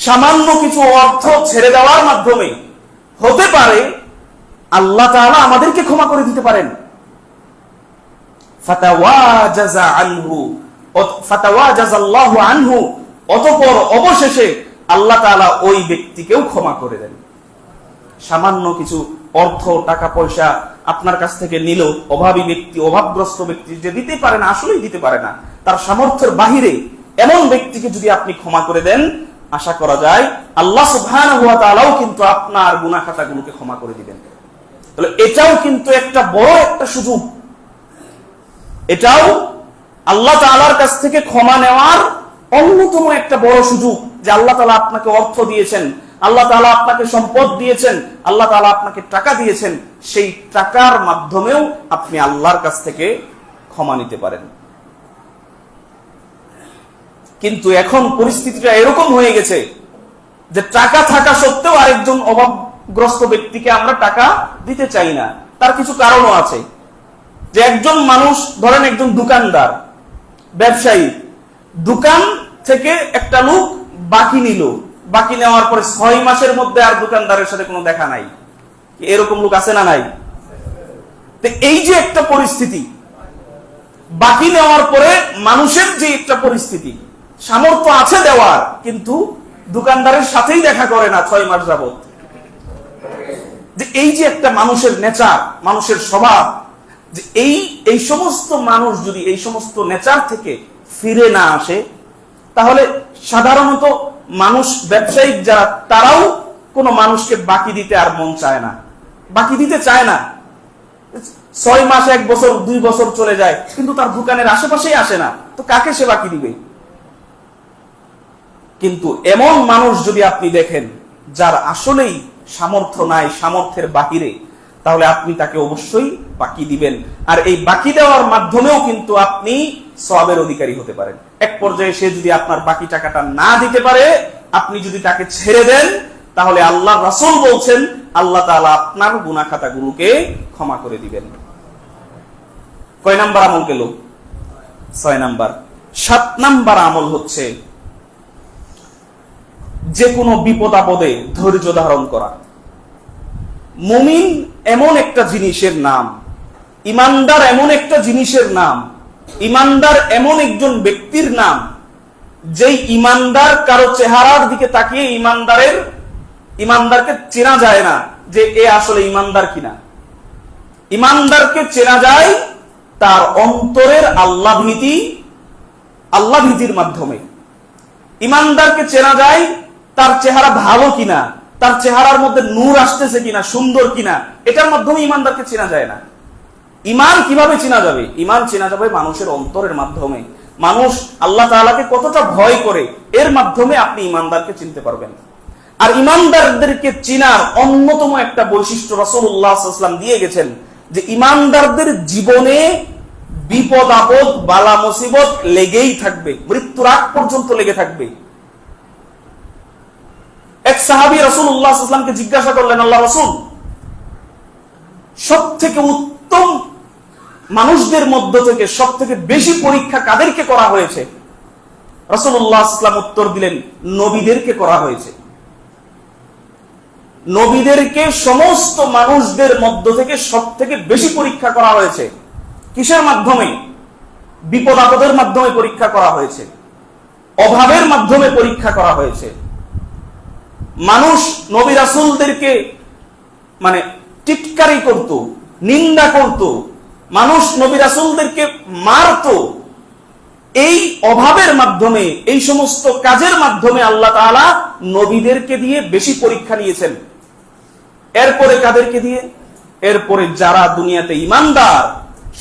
সামান্য কিছু অর্থ ছেড়ে দেওয়ার মাধ্যমে হতে পারে আল্লাহ তাআলা আমাদেরকে ক্ষমা করে দিতে পারেন। ফাতাওয়াজাজা আনহু, ফাতাওয়াজাজাল্লাহু আনহু, অতঃপর অবশেষে আল্লাহ তাআলা ওই ব্যক্তিকেও ক্ষমা করে দেন। সামান্য কিছু অর্থ, টাকা পয়সা আপনার কাছ থেকে নিল, অভাবী ব্যক্তি, অভাবগ্রস্ত ব্যক্তি, যে দিতে পারে না, আসলেই দিতে পারে না, তার সামর্থ্যের বাহিরে এমন ব্যক্তিকে যদি আপনি ক্ষমা করে দেন, আশা করা যায় আল্লাহ সুবহানাহু ওয়া তাআলাও কিন্তু আপনার গুনাহ খাতাগুলোকে ক্ষমা করে দিবেন। তাহলে এটাও কিন্তু একটা বড় একটা সুযোগ, এটাও আল্লাহ তাআলার কাছ থেকে ক্ষমা নেওয়ার অন্যতম একটা বড় সুযোগ, যে আল্লাহ তাআলা আপনাকে অর্থ দিয়েছেন, আল্লাহ তাআলা আপনাকে সম্পদ দিয়েছেন, আল্লাহ তাআলা আপনাকে টাকা দিয়েছেন, সেই টাকার মাধ্যমেও আপনি আল্লাহর কাছ থেকে ক্ষমা নিতে পারেন। কিন্তু এখন পরিস্থিতিটা এরকম হয়ে গেছে যে টাকা থাকা সত্ত্বেও আরেকজন অভাবগ্রস্ত ব্যক্তিকে আমরা টাকা দিতে চাই না। তার কিছু কারণও আছে। যে একজন মানুষ, ধরেন একজন দোকানদার, ব্যবসায়ী, দোকান থেকে একটা লোক বাকি নিল, বাকি নেওয়ার পরে 6 মাসের মধ্যে আর দোকানদারের সাথে কোনো দেখা নাই। এরকম লোক আছে না নাই? তো এই যে একটা পরিস্থিতি, বাকি নেওয়ার পরে মানুষের যে একটা পরিস্থিতি, সামর্থ্য আছে দেওয়ার, কিন্তু দোকানদারের সাথেই দেখা করে না 6 মাস যাবত। যে এই যে একটা মানুষের নেচার, মানুষের স্বভাব, যে এই সমস্ত মানুষ যদি এই সমস্ত নেচার থেকে ফিরে না আসে, তাহলে সাধারণত মানুষ, ব্যবসায়িক যারা, তারাও কোনো মানুষকে বাকি দিতে আর মন চায় না, বাকি দিতে চায় না। 6 মাস, 1 বছর, 2 বছর চলে যায়, কিন্তু তার দোকানের আশেপাশেই আসে না, তো কাকে সে বাকি দিবে? কিন্তু এমন মানুষ যদি আপনি দেখেন যার আসলেই সামর্থ্য নাই, সামর্থ্যের বাহিরে, তাহলে আপনি তাকে অবশ্যই বাকি দিবেন। আর এই বাকি দেওয়ার মাধ্যমেও কিন্তু আপনি সওয়াবের অধিকারী হতে পারেন। এক পর্যায়ে সে যদি আপনার বাকি টাকাটা না দিতে পারে, আপনি যদি তাকে ছেড়ে দেন, তাহলে আল্লাহ রাসূল বলছেন আল্লাহ তাআলা আপনার গুনাহ খাতাগুলোকে ক্ষমা করে দিবেন। কয় নাম্বার আমল গেল? 6 নাম্বার। 7 নাম্বার আমল হচ্ছে যে কোনো বিপদ আপদে ধৈর্য ধারণ করা। মুমিন এমন একটা জিনিসের নাম, ইমানদার এমন একটা জিনিসের নাম, ইমানদার এমন একজন ব্যক্তির নাম, যেই ইমানদার কারো চেহারার দিকে তাকিয়ে ইমানদারকে চেনা যায় না যে এ আসলে ইমানদার কিনা। ইমানদারকে চেনা যায় তার অন্তরের আল্লাহ ভীতির মাধ্যমে। ইমানদারকে চেনা যায় তার চেহারা ভালো কিনা, তার চেহারার মধ্যে নূর আসতেছে কিনা, সুন্দর কিনা, এটার মাধ্যমে ইমানদারকে চেনা যায় না। ইমান কিভাবে চেনা যাবে? ইমান চেনা যাবে মানুষের অন্তরের মাধ্যমে। মানুষ আল্লাহ তাআলাকে কতটা ভয় করে, এর মাধ্যমে আপনি ইমানদারকে চিনতে পারবেন। আর ইমানদারদেরকে চিনার অন্যতম একটা বৈশিষ্ট্য রাসূলুল্লাহ সাল্লাল্লাহু আলাইহি ওয়াসাল্লাম দিয়ে গেছেন, যে ইমানদারদের জীবনে বিপদ আপদ, বালা মুসিবত লেগেই থাকবে, মৃত্যুর আগ পর্যন্ত লেগে থাকবে। এক সাহাবী রাসূলুল্লাহ সাল্লাল্লাহু আলাইহি ওয়াসাল্লামকে জিজ্ঞাসা করলেন, আল্লাহ রাসূল, সবথেকে উত্তম মানুষদের মধ্য থেকে সবথেকে বেশি পরীক্ষা কাদেরকে করা হয়েছে? রাসূলুল্লাহ সাল্লাল্লাহু আলাইহি ওয়াসাল্লাম উত্তর দিলেন, নবীদেরকে করা হয়েছে। নবীদেরকে সমস্ত মানুষদের মধ্য থেকে সবথেকে বেশি পরীক্ষা করা হয়েছে। কিসের মাধ্যমে? বিপদ আপদের মাধ্যমে পরীক্ষা করা হয়েছে, অভাবের মাধ্যমে পরীক্ষা করা হয়েছে। মানুষ নবী রাসূলদেরকে টিটকারি করত, নিন্দা করত, মানুষ নবী রাসূলদেরকে মারত। এই অভাবের মাধ্যমে, এই সমস্ত কাজের মাধ্যমে আল্লাহ তাআলা নবীদেরকে দিয়ে বেশি পরীক্ষা নিয়েছেন। এরপরে কাদেরকে দিয়ে? এরপরে যারা দুনিয়াতে ইমানদার,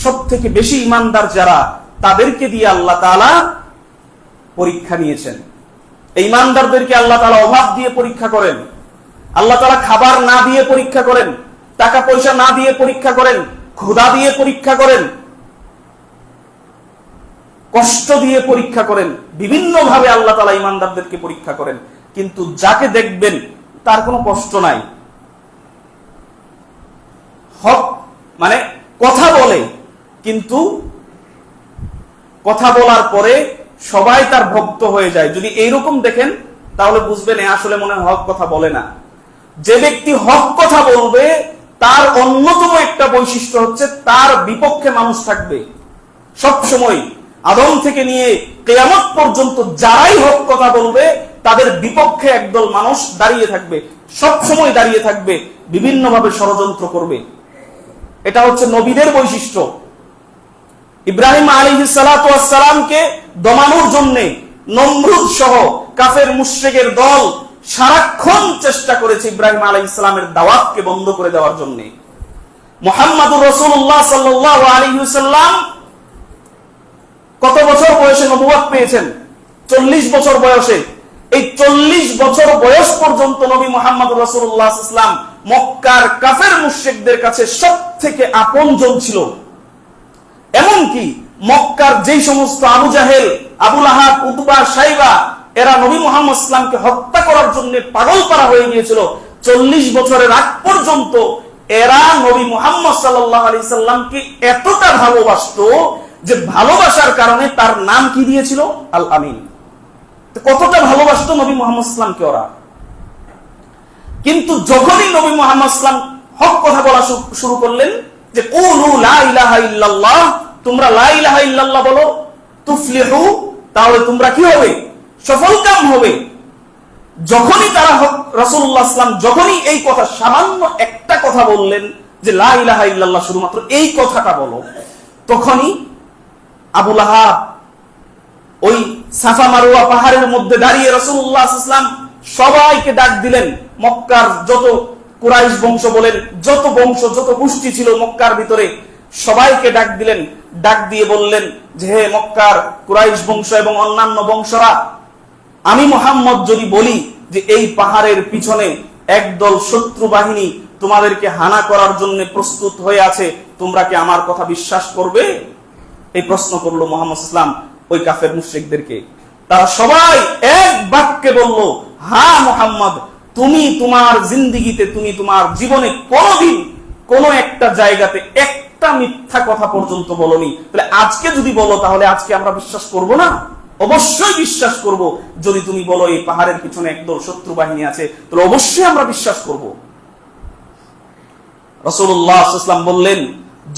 সব থেকে বেশি ইমানদার যারা, তাদেরকে দিয়ে আল্লাহ তাআলা পরীক্ষা নিয়েছেন। এই ইমানদারদেরকে আল্লাহ তাআলা অভাব দিয়ে পরীক্ষা করেন, আল্লাহ তাআলা খাবার না দিয়ে পরীক্ষা করেন, টাকা পয়সা না দিয়ে পরীক্ষা করেন, ক্ষুধা দিয়ে পরীক্ষা করেন, কষ্ট দিয়ে পরীক্ষা করেন, বিভিন্ন ভাবে আল্লাহ তাআলা ইমানদারদেরকে পরীক্ষা করেন। কিন্তু যাকে দেখবেন তার কোনো কষ্ট নাই, হক কথা বলে, কিন্তু কথা বলার পরে সবাই তার ভক্ত হয়ে যায়, যদি এইরকম দেখেন তাহলে বুঝবেন এ আসলে মনে হয় হক কথা বলে না। যে ব্যক্তি হক কথা বলবে তার অন্যতম একটা বৈশিষ্ট্য হচ্ছে তার বিপক্ষে মানুষ থাকবে সব সময়। আদম থেকে নিয়ে কিয়ামত পর্যন্ত যারাই হক কথা বলবে তাদের বিপক্ষে একদল মানুষ দাঁড়িয়ে থাকবে, সব সময় দাঁড়িয়ে থাকবে, বিভিন্নভাবে ষড়যন্ত্র করবে। এটা হচ্ছে নবীদের বৈশিষ্ট্য। ইব্রাহিম আলাইহিস সালাতু ওয়াস সালামকে দমানোর জন্য নমরুদ সহ কাফের মুশরিকের দল সারাক্ষণ চেষ্টা করেছে ইব্রাহিম আলাইহিস সালামের দাওয়াতকে বন্ধ করে দেওয়ার জন্য। মুহাম্মাদুর রাসূলুল্লাহ সাল্লাল্লাহু আলাইহি ওয়াসাল্লাম কত বছর বয়সে নবুয়ত পেয়েছেন? 40 বছর বয়সে। এই 40 বছর বয়স পর্যন্ত নবী মুহাম্মদুর রাসূলুল্লাহ সাল্লাল্লাহু আলাইহি ওয়াসাল্লাম মক্কার কাফের মুশরিকদের কাছে সবথেকে আপনজন ছিল। এমনকি মক্কার যেই সমস্ত আবু জাহেল, আবু লাহাব, উতবা, শাইবা এরা নবী মুহাম্মদ সাল্লাল্লাহু আলাইহি ওয়াসাল্লামকে হত্যা করার জন্য পাগল পারা হয়ে গিয়েছিল, 40 বছরের আগ পর্যন্ত এরা নবী মুহাম্মদ সাল্লাল্লাহু আলাইহি ওয়াসাল্লামকে এতটা ভালোবাসতো যে ভালোবাসার কারণে তার নাম কি দিয়েছিল? আল আমিন। কতটা ভালোবাসতো নবী মুহাম্মদ সাল্লাল্লাহু আলাইহি ওয়াসাল্লাম কে ওরা। কিন্তু যখনই নবী মুহাম্মদ সাল্লাল্লাহু আলাইহি ওয়াসাল্লাম হক কথা বলা শুরু করলেন যে কুলু লা ইলাহা ইল্লাল্লাহ, তোমরা লা ইলাহা ইল্লাল্লাহ বলো, তুফলিহু, তাহলে তোমরা কি হবে? সফলকাম হবে। যখনই তারা রাসূলুল্লাহ সাল্লাল্লাহু আলাইহি ওয়াসাল্লাম যখনই এই কথা, সামান্য একটা কথা বললেন যে লা ইলাহা ইল্লাল্লাহ, শুধুমাত্র এই কথাটা বলো, তখনই আবু লাহাব ওই সাফা মারওয়া পাহাড়ের মধ্যে দাঁড়িয়ে রাসূলুল্লাহ সাল্লাল্লাহু আলাইহি ওয়াসাল্লাম সবাইকে ডাক দিলেন। মক্কার যত কুরাইশ বংশ বলেন, যত বংশ, যত গোষ্ঠী ছিল মক্কার ভিতরে, সবাইকে ডাক দিলেন। ডাক দিয়ে বললেন যে হে মক্কার কুরাইশ বংশ এবং অন্যান্য বংশরা, আমি মুহাম্মদ যদি বলি যে এই পাহাড়ের পিছনে একদল শত্রু বাহিনী তোমাদেরকে হানা করার জন্য প্রস্তুত হয়ে আছে, তোমরা কি আমার কথা বিশ্বাস করবে? এই প্রশ্ন করলো মুহাম্মদ সাল্লাল্লাহু আলাইহি ওয়াসাল্লাম ওই কাফের মুশরিকদেরকে। তারা সবাই এক বাক্যে বলল, হ্যাঁ মুহাম্মদ, তুমি তোমার জিন্দেগিতে, তুমি তোমার জীবনে কোনোদিন কোনো একটা জায়গাতে একটা মিথ্যা কথা পর্যন্ত বলনি। তাহলে আজকে যদি বলো তাহলে আজকে আমরা বিশ্বাস করব না? অবশ্যই বিশ্বাস করব। যদি তুমি বলো এই পাহাড়ের পিছনে একদল শত্রু বাহিনী আছে, তাহলে অবশ্যই আমরা বিশ্বাস করব। রাসূলুল্লাহ সাল্লাল্লাহু আলাইহি ওয়াসাল্লাম বললেন,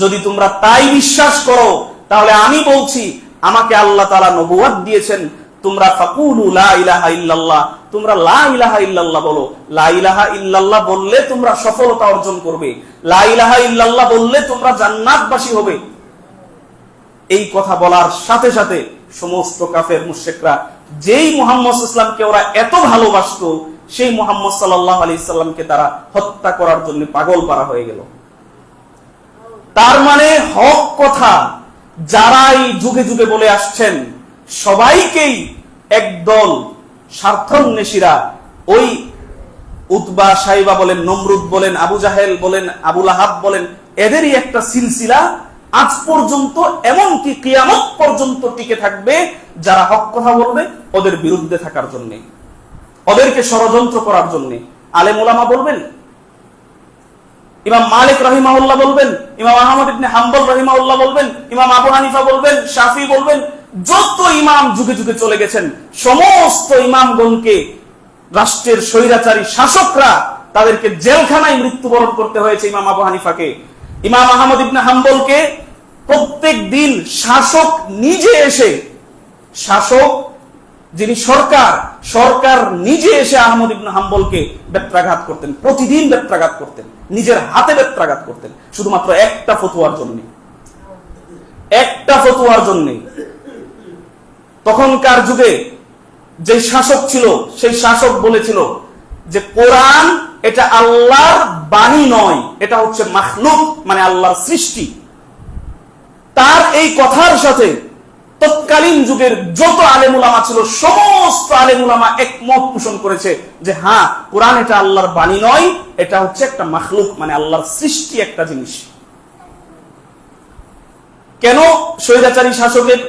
যদি তোমরা তাই বিশ্বাস করো তাহলে আমি বলছি আমাকে আল্লাহ তাআলা নবুয়ত দিয়েছেন, তোমরা ফাকুলু লা ইলাহা ইল্লাল্লাহ, তোমরা লা ইলাহা ইল্লাল্লাহ বলো। লা ইলাহা ইল্লাল্লাহ বললে তোমরা সফলতা অর্জন করবে, লা ইলাহা ইল্লাল্লাহ বললে তোমরা জান্নাতবাসী হবে। এই কথা বলার সাথে সাথে সমস্ত কাফের মুশরিকরা, যেই মুহাম্মদ সাল্লাল্লাহু আলাইহি ওয়াসাল্লামকে ওরা এত ভালোবাসতো, সেই মুহাম্মদ সাল্লাল্লাহু আলাইহি ওয়াসাল্লামকে তারা হত্যা করার জন্য পাগল পারা হয়ে গেল। তার মানে হক কথা যারাই যুগে যুগে বলে আসছেন, সবাইকেই একদল স্বার্থান্বেষীরা, ওই উতবা, শাইবা বলেন, নমরুদ বলেন, আবু জাহেল বলেন, আবু লাহাব বলেন, এদেরই একটা সিলসিলা আজ পর্যন্ত, এমনকি কিয়ামত পর্যন্ত টিকে থাকবে, যারা হক কথা বলবে ওদের বিরুদ্ধে থাকার জন্য, ওদেরকে ষড়যন্ত্র করার জন্য। আলেম ওলামা বলবেন, ইমাম মালিক রাহিমাহুল্লাহ বলবেন, ইমাম আহমদ ইবনে হাম্বল রাহিমাহুল্লাহ বলবেন, ইমাম আবু হানিফা বলবেন, শাফি বলবেন, যত ইমাম যুগে যুগে চলে গেছেন, সমস্ত ইমামগণকে রাষ্ট্রের স্বৈরাচারী শাসকরা তাদেরকে জেলখানায় মৃত্যুবরণ করতে হয়েছে। ইমাম আবু হানিফাকে, ইমাম আহমদ ইবনে হাম্বলকে প্রত্যেক দিন শাসক নিজে এসে, শাসক যিনি সরকার নিজে এসে আহমদ ইবনে হাম্বলকে বেত্রাঘাত করতেন, প্রতিদিন বেত্রাঘাত করতেন, নিজের হাতে বেত্রাঘাত করতেন, শুধুমাত্র একটা ফতোয়ার জন্য, একটা ফতোয়ার জন্য। তখনকার যুগে যে শাসক ছিল, সেই শাসক বলেছিল যে কোরআন এটা আল্লাহর বাণী নয়, এটা হচ্ছে মাখলুক, মানে আল্লাহর সৃষ্টি। তার এই কথার সাথে তৎকালীন যুগের যত আলেম উলামা ছিল, সমস্ত আলেম উলামা একমত পোষণ করেছে যে হ্যাঁ, কোরআন এটা আল্লাহর বাণী নয়, এটা হচ্ছে একটা মাখলুক, মানে আল্লাহর সৃষ্টি একটা জিনিস। কেন স্বৈরাচারী শাসকের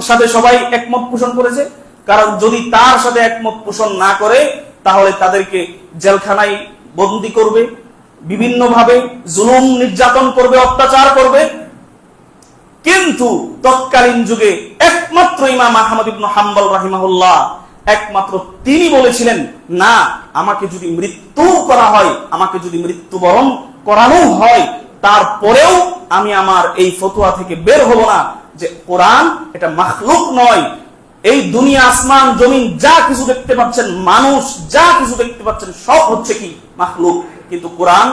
সাথে সবাই একমত পোষণ করেছে? কারণ যদি তার সাথে একমত পোষণ না করে তাহলে তাদেরকে জেলখানায় বন্দী করবে, বিভিন্নভাবে জুলুম নির্যাতন করবে, অত্যাচার করবে। কিন্তু তৎকালীন যুগে একমাত্র ইমাম আহমদ ইবনে হাম্বল রাহিমাহুল্লাহ একমাত্র তিনি বলেছিলেন, না, আমাকে যদি মৃত্যু করা হয়, আমাকে যদি মৃত্যুবরণ করানো হয়, তারপরেও আমি আমার এই ফতোয়া থেকে বের হব না যে কোরআন এটা মাখলুক নয়। এই দুনিয়া, আসমান, জমিন যা কিছু দেখতে পাচ্ছেন, মানুষ যা কিছু দেখতে পাচ্ছেন, সব হচ্ছে কি মাখলুক, কিন্তু কোরআন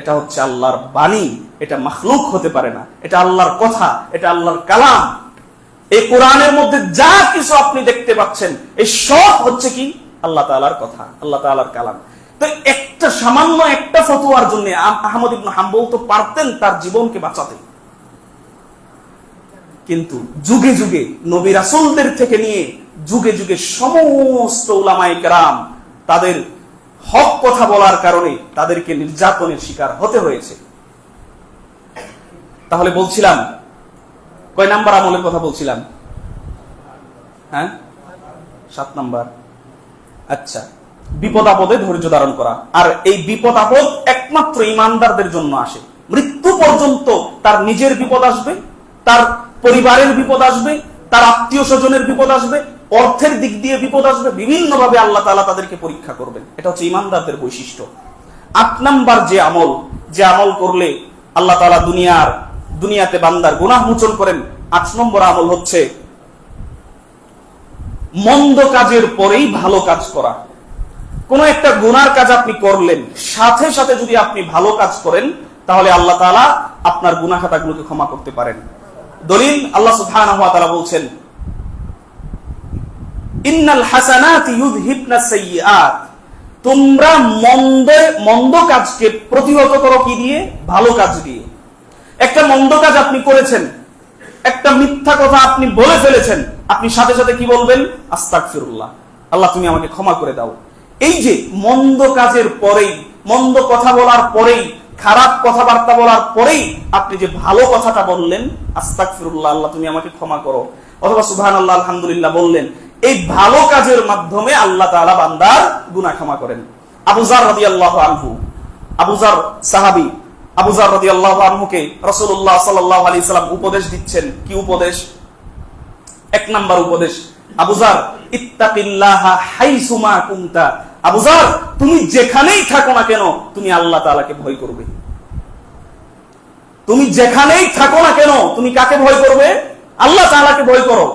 এটা হচ্ছে আল্লাহর বাণী, এটা মাখলুক হতে পারে না, এটা আল্লাহর কথা, এটা আল্লাহর কালাম। এই কোরআনের মধ্যে যা কিছু আপনি দেখতে পাচ্ছেন, এই সব হচ্ছে কি আল্লাহ তাআলার কথা, আল্লাহ তাআলার কালাম। তো একটা সামান্য একটা ফতোয়ার জন্য আহমদ ইবনে হাম্বল তো পারতেন তার জীবনকে বাঁচাতে, কিন্তু যুগে যুগে নবী রাসূলদের থেকে নিয়ে যুগে যুগে সমস্ত উলামায়ে কেরাম তাদের হক কথা বলার কারণে তাদেরকে নির্যাতনের শিকার হতে হয়েছে। তাহলে বলছিলাম, কয় নাম্বার আমলের কথা বলছিলাম? হ্যাঁ, 7 নাম্বার। আচ্ছা, বিপদ আপদে ধৈর্য ধারণ করা। আর এই বিপদ আপদ একমাত্র ঈমানদারদের জন্য আসে। মৃত্যু পর্যন্ত তার নিজের বিপদ আসবে, তার পরিবারের বিপদ আসবে, তার আত্মীয় স্বজনের বিপদ আসবে, অর্থের দিক দিয়ে বিপদ আসবে, বিভিন্ন ভাবে আল্লাহ তাআলা তাদেরকে পরীক্ষা করবেন। এটা হচ্ছে ঈমানদারদের বৈশিষ্ট্য। 8 নাম্বার যে আমল করলে আল্লাহ তাআলা দুনিয়াতে বান্দার গুনাহ মোচন করেন, 8 নম্বর আমল হচ্ছে মন্দ কাজের পরেই ভালো কাজ করা। কোন একটা গুনার কাজ আপনি করলেন, সাথে সাথে যদি আপনি ভালো কাজ করেন, তাহলে আল্লাহ তাআলা আপনার গুনাহ খাতাগুলোকে ক্ষমা করতে পারেন। দলিল, আল্লাহ সুবহানাহু ওয়া তাআলা বলছেন, ইন্নাল হাসানাতি ইউযহিবনাস সাইয়্যাত, তোমরা মন্দ কাজকে প্রতিহত করো কি দিয়ে? ভালো কাজ দিয়ে। একটা মন্দ কাজ আপনি করেছেন, একটা মিথ্যা কথা আপনি বলে ফেলেছেন, আপনি সাথে সাথে কি বলবেন? আস্তাগফিরুল্লাহ, আল্লাহ তুমি আমাকে ক্ষমা করে দাও। এই যে মন্দ কাজের পরেই, মন্দ কথা বলার পরেই, খারাপ কথাবার্তা বলার পরেই আপনি যে ভালো কথাটা বললেন, আস্তাগফিরুল্লাহ, আল্লাহ তুমি আমাকে ক্ষমা করো, অথবা সুবহানাল্লাহ, আলহামদুলিল্লাহ বললেন, এই ভালো কাজের মাধ্যমে আল্লাহ তাআলা বান্দার গুনাহ ক্ষমা করেন। আবু যার রাদিয়াল্লাহু আনহু, আবু যার সাহাবী, আবু যার রাদিয়াল্লাহু আনহুকে রাসূলুল্লাহ সাল্লাল্লাহু আলাইহি সাল্লাম উপদেশ দিচ্ছেন। কি উপদেশ? 1 নাম্বার উপদেশ, আবু যার, ইত্তাকিল্লাহা হাইসুমা কুনতা, আবু যার তুমি যেখানেই থাকো না কেন, তুমি আল্লাহ তাআলাকে ভয় করবে। তুমি যেখানেই থাকো না কেন, তুমি কাকে ভয় করবে? আল্লাহ তাআলাকে ভয় করো।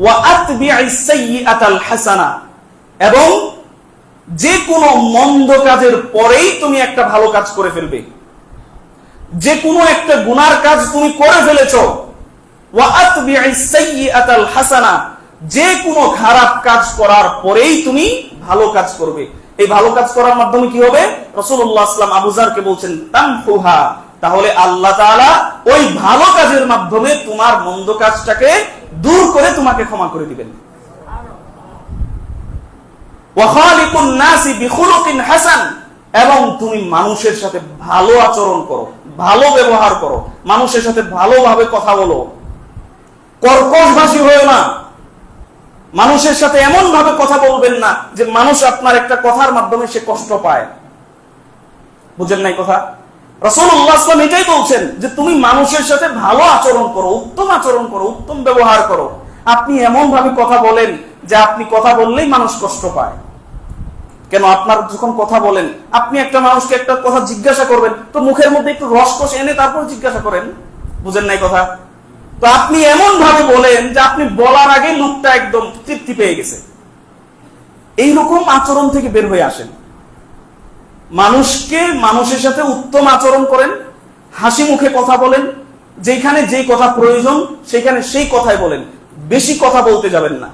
ওয়া আতবি'আস সাইয়্যাতাল হাসানা, এবং যে কোনো মন্দ কাজের পরেই তুমি একটা ভালো কাজ করে ফেলবে। যে কোনো একটা গুনার কাজ তুমি করে ফেলেছো, ওয়া আতবি'আস সাইয়্যাতাল হাসানা, যে কোনো খারাপ কাজ করার পরেই তুমি ভালো কাজ করবে। এই ভালো কাজ করার মাধ্যমে কি হবে? রাসূলুল্লাহ সাল্লাল্লাহু আলাইহি ওয়াসাল্লাম আবু যারকে বলছেন, তামহুহা, তাহলে আল্লাহ তাআলা ওই ভালো কাজের মাধ্যমে তোমার মন্দ কাজটাকে দূর করে তোমাকে ক্ষমা করে দিবেন। ওয়া খালিকুন নাসি বিখুলুকিন হাসান, এবং তুমি মানুষের সাথে ভালো আচরণ করো, ভালো ব্যবহার করো, মানুষের সাথে ভালোভাবে কথা বলো, কর্কশভাষী হয়ো না। মানুষের সাথে এমন ভাবে কথা বলবেন না যে মানুষ আপনার একটা কথার মাধ্যমে সে কষ্ট পায়। বুঝেন নাই কথা? রাসূলুল্লাহ সাল্লাল্লাহু আলাইহি ওয়াসাল্লাম এটাই বলছেন যে তুমি মানুষের সাথে ভালো আচরণ করো, উত্তম আচরণ করো, উত্তম ব্যবহার করো। আপনি এমন ভাবে কথা বলেন যে আপনি কথা বললেই মানুষ কষ্ট পায়। কেন? আপনার যখন কথা বলেন, আপনি একটা মানুষকে একটা কথা জিজ্ঞাসা করবেন, তো মুখের মধ্যে একটু রসকস এনে তারপর জিজ্ঞাসা করেন। বুঝেন নাই কথা? তো আপনি এমন ভাবে বলেন যে আপনি বলার আগে লোকটা একদম তৃপ্তি পেয়ে গেছে। এইরকম আচরণ থেকে বের হয়ে আসেন। মানুষের সাথে উত্তম আচরণ করেন, হাসি মুখে কথা বলেন, যেখানে যেই কথা প্রয়োজন সেখানে সেই কথাই বলেন, বেশি কথা বলতে যাবেন না।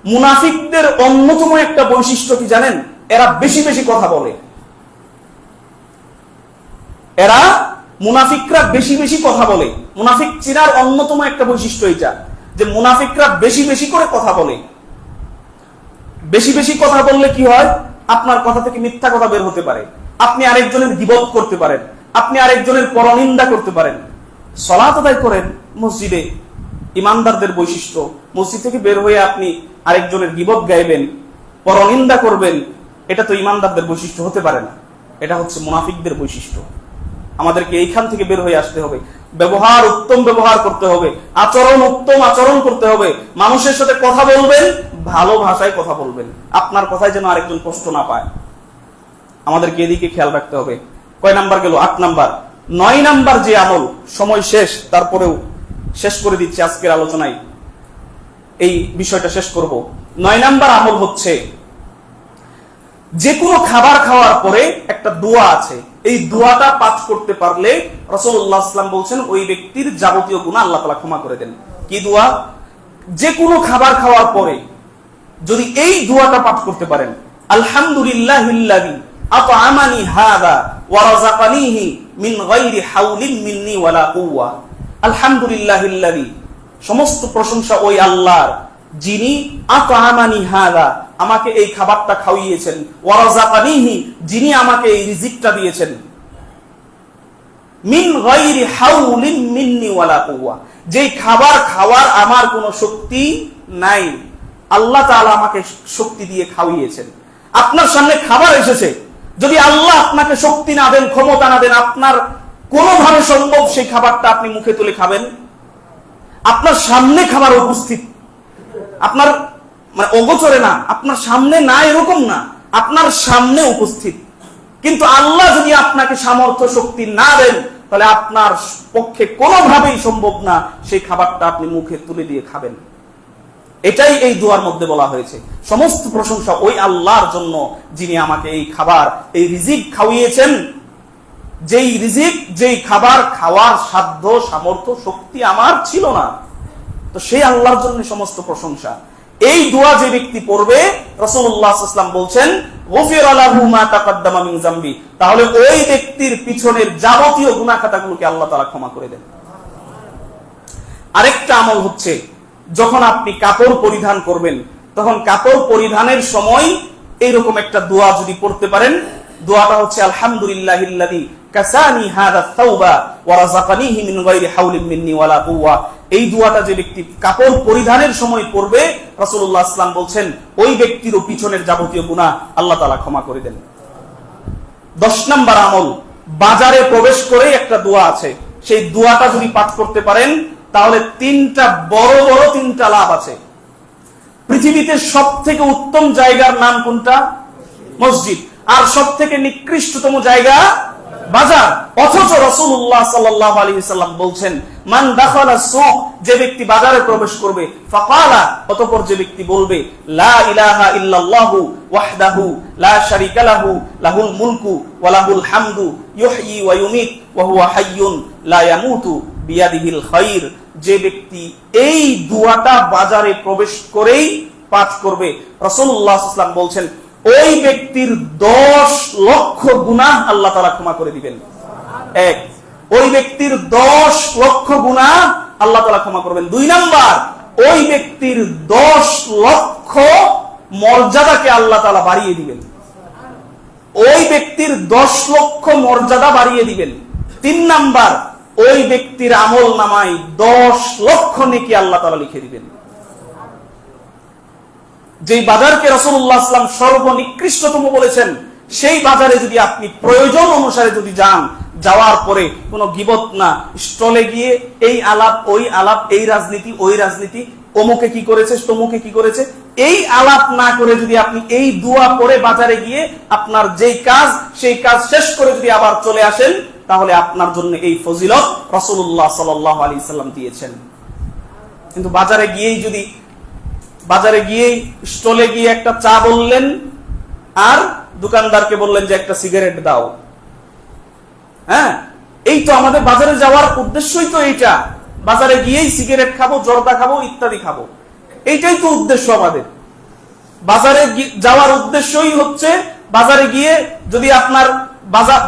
মুনাফিকদের অন্যতম একটা বৈশিষ্ট্য কি জানেন? এরা বেশি বেশি কথা বলে। মুনাফিকরা বেশি বেশি কথা বলে। মুনাফিক চিনার অন্যতম একটা বৈশিষ্ট্য এটা, যে মুনাফিকরা বেশি বেশি করে কথা বলে। বেশি বেশি কথা বললে কি হয়? আপনার কথা থেকে মিথ্যা কথা বের হতে পারে, আপনি আরেকজনের গীবত করতে পারেন, আপনি আরেকজনের পরনিন্দা করতে পারেন। সালাত আদায় করেন মসজিদে, ইমানদারদের বৈশিষ্ট্য, মসজিদ থেকে বের হয়ে আপনি আরেকজনের গীবত গাইবেন, পরনিন্দা করবেন, এটা তো ইমানদারদের বৈশিষ্ট্য হতে পারে না। এটা হচ্ছে মুনাফিকদের বৈশিষ্ট্য। আমাদেরকে এইখান থেকে বের হয়ে আসতে হবে। ব্যবহার উত্তম ব্যবহার করতে হবে, আচরণ উত্তম আচরণ করতে হবে। মানুষের সাথে কথা বলবেন, ভালো ভাষায় কথা বলবেন, আপনার কথায় যেন আরেকজন কষ্ট না পায়। আমাদেরকে এদিকে খেয়াল রাখতে হবে। কয় নাম্বার গেল? 8 নাম্বার। 9 নাম্বার যে আমল, সময় শেষ, তারপরেও শেষ করে দিচ্ছি আজকের আলোচনায়, এই বিষয়টা শেষ করব। 9 নাম্বার আমল হচ্ছে, যে কোনো খাবার খাওয়ার পরে একটা দোয়া আছে, এই দোয়াটা পাঠ করতে পারলে রাসূলুল্লাহ সাল্লাল্লাহু আলাইহি ওয়াসাল্লাম বলছেন ওই ব্যক্তির যাবতীয় গুনাহ আল্লাহ তাআলা ক্ষমা করে দেন। কি দোয়া? যে কোনো খাবার খাওয়ার পরে যদি এই দোয়াটা পাঠ করতে পারেন, আলহামদুলিল্লাহিল্লাযী আত'আমানি হাযা ওয়া রাযাকানিহি মিন গায়রি হাওলিন মিন্নি ওয়ালা কুওয়া। আলহামদুলিল্লাহিল্লাযী, সমস্ত প্রশংসা ওই আল্লাহর, যিনি আত'আমানি হাযা, আমাকে এই খাবারটা খাওয়িয়েছেন, ওয়া রাযাকানিহি, যিনি আমাকে এই রিজিকটা দিয়েছেন, মিন গায়রি হাওলিন মিন্নি ওয়ালা কুওয়া, যেই খাবার খাওয়ার আমার কোনো শক্তি নাই, আল্লাহ তাআলা আমাকে শক্তি দিয়ে খাওয়িয়েছেন। আপনার সামনে খাবার এসেছে, যদি আল্লাহ আপনাকে শক্তি না দেন, ক্ষমতা না দেন, আপনার কোনোভাবে সম্ভব সেই খাবারটা আপনি মুখে তুলে খাবেন? আপনার সামনে খাবার উপস্থিত, আপনার মানে অগোচরে না, আপনার সামনে না এরকম না, আপনার সামনে উপস্থিত, কিন্তু আল্লাহ যদি আপনাকে সামর্থ্য শক্তি না দেন, তাহলে আপনার পক্ষে কোনোভাবেই সম্ভব না সেই খাবারটা আপনি মুখে তুলে দিয়ে খাবেন। এটাই এই দোয়ার মধ্যে বলা হয়েছে, সমস্ত প্রশংসা ওই আল্লাহর জন্য, যিনি আমাকে এই খাবার, এই রিজিক খাওয়িয়েছেন, যেই রিজিক, যেই খাবার খাওয়ার সাধ্য সামর্থ্য শক্তি আমার ছিল না, তো সেই আল্লাহর জন্য সমস্ত প্রশংসা। এই দোয়া যে ব্যক্তি পড়বে, রাসূলুল্লাহ সাল্লাল্লাহু আলাইহি ওয়াসাল্লাম বলছেন গুফিরা লাহু মা তাকাদ্দামা মিন যামবি, তাহলে ওই ব্যক্তির পিছনের যাবতীয় গুনাহ খাতাগুলোকে আল্লাহ তাআলা ক্ষমা করে দেন। আরেকটা আমল হচ্ছে, যখন আপনি কাপড় পরিধান করবেন, তখন কাপড় পরিধানের সময় এইরকম একটা দোয়া যদি পড়তে পারেন, দোয়াটা হচ্ছে আলহামদুলিল্লাহিল্লাযী কাসানি হাযা আত-তাওবা ওয়া রাযাকানিহি মিন গায়রি হাওলিন মিন্নি ওয়ালা কুওয়া। এই দোয়াটা যে ব্যক্তি কাপড় পরিধানের সময় পড়বে, রাসূলুল্লাহ সাল্লাল্লাহু আলাইহি ওয়াসাল্লাম বলছেন ওই ব্যক্তিরও পিছনের যাবতীয় গুনাহ আল্লাহ তাআলা ক্ষমা করে দেন। 10 নাম্বার আমল, বাজারে প্রবেশ করে একটা দোয়া আছে, সেই দোয়াটা যদি পাঠ করতে পারেন, তাহলে তিনটা লাভ আছে। পৃথিবীতে সবথেকে উত্তম জায়গার নাম কোনটা? মসজিদ। আর সবথেকে নিকৃষ্টতম জায়গা বাজার। অথচ রাসূলুল্লাহ সাল্লাল্লাহু আলাইহি ওয়াসাল্লাম বলছেন, মান দাখালা সুক, যে ব্যক্তি বাজারে প্রবেশ করবে, ফাকালা, অতঃপর যে ব্যক্তি বলবে লা ইলাহা ইল্লাল্লাহু ওয়াহদাহু লা শারীকা লাহু লাহুল মুলকু ওয়া লাহুল হামদু ইউহয়ি ওয়া ইউমীত ওয়া হুয়া হাইয়ুন লা ইয়ামুতু বিয়াদিহিল খায়র, যে ব্যক্তি এই দোয়াটা বাজারে প্রবেশ করেই পাঠ করবে, রাসূলুল্লাহ সাল্লাল্লাহু আলাইহি ওয়াসাল্লাম বলছেন ওই ব্যক্তির 10 লক্ষ গুনাহ আল্লাহ তাআলা ক্ষমা করে দিবেন। এক, ওই ব্যক্তির 10 লক্ষ গুনাহ আল্লাহ তাআলা ক্ষমা করবেন। 2 নাম্বার, ওই ব্যক্তির 10 লক্ষ মর্যাদাকে আল্লাহ তাআলা বাড়িয়ে দিবেন। ওই ব্যক্তির 10 লক্ষ মর্যাদা বাড়িয়ে দিবেন। 3 নাম্বার, ওই ব্যক্তির আমল নামায় 10 লক্ষ নেকি আল্লাহ তাআলা লিখে দিবেন। যেই বাজারকে রাসূলুল্লাহ সাল্লাল্লাহু আলাইহি ওয়াসাল্লাম সর্বনিকৃষ্টতম বলেছেন, সেই বাজারে যদি আপনি প্রয়োজন অনুসারে যদি যান, যাওয়ার পরে কোনো গীবত না, স্টলে গিয়ে এই আলাপ ওই আলাপ, এই রাজনীতি ওই রাজনীতি, অমুকে কি করেছে তমুকে কি করেছে, এই আলাপ না করে যদি আপনি এই দোয়া পড়ে বাজারে গিয়ে আপনার যেই কাজ সেই কাজ শেষ করে যদি আবার চলে আসেন, তাহলে আপনার জন্য এই ফজিলত রাসূলুল্লাহ সাল্লাল্লাহু আলাইহি ওয়াসাল্লাম দিয়েছেন। কিন্তু বাজারে গিয়েই স্টলে গিয়ে একটা চা বললেন, আর দোকানদারকে বললেন যে একটা সিগারেট দাও। হ্যাঁ, এই তো আমাদের বাজারে যাওয়ার উদ্দেশ্যই তো এইটা, বাজারে গিয়েই সিগারেট খাবো, জর্দা খাবো, ইত্যাদি খাবো, এইটাই তো উদ্দেশ্য আমাদের। বাজারে যাওয়ার উদ্দেশ্যই হচ্ছে বাজারে গিয়ে যদি আপনার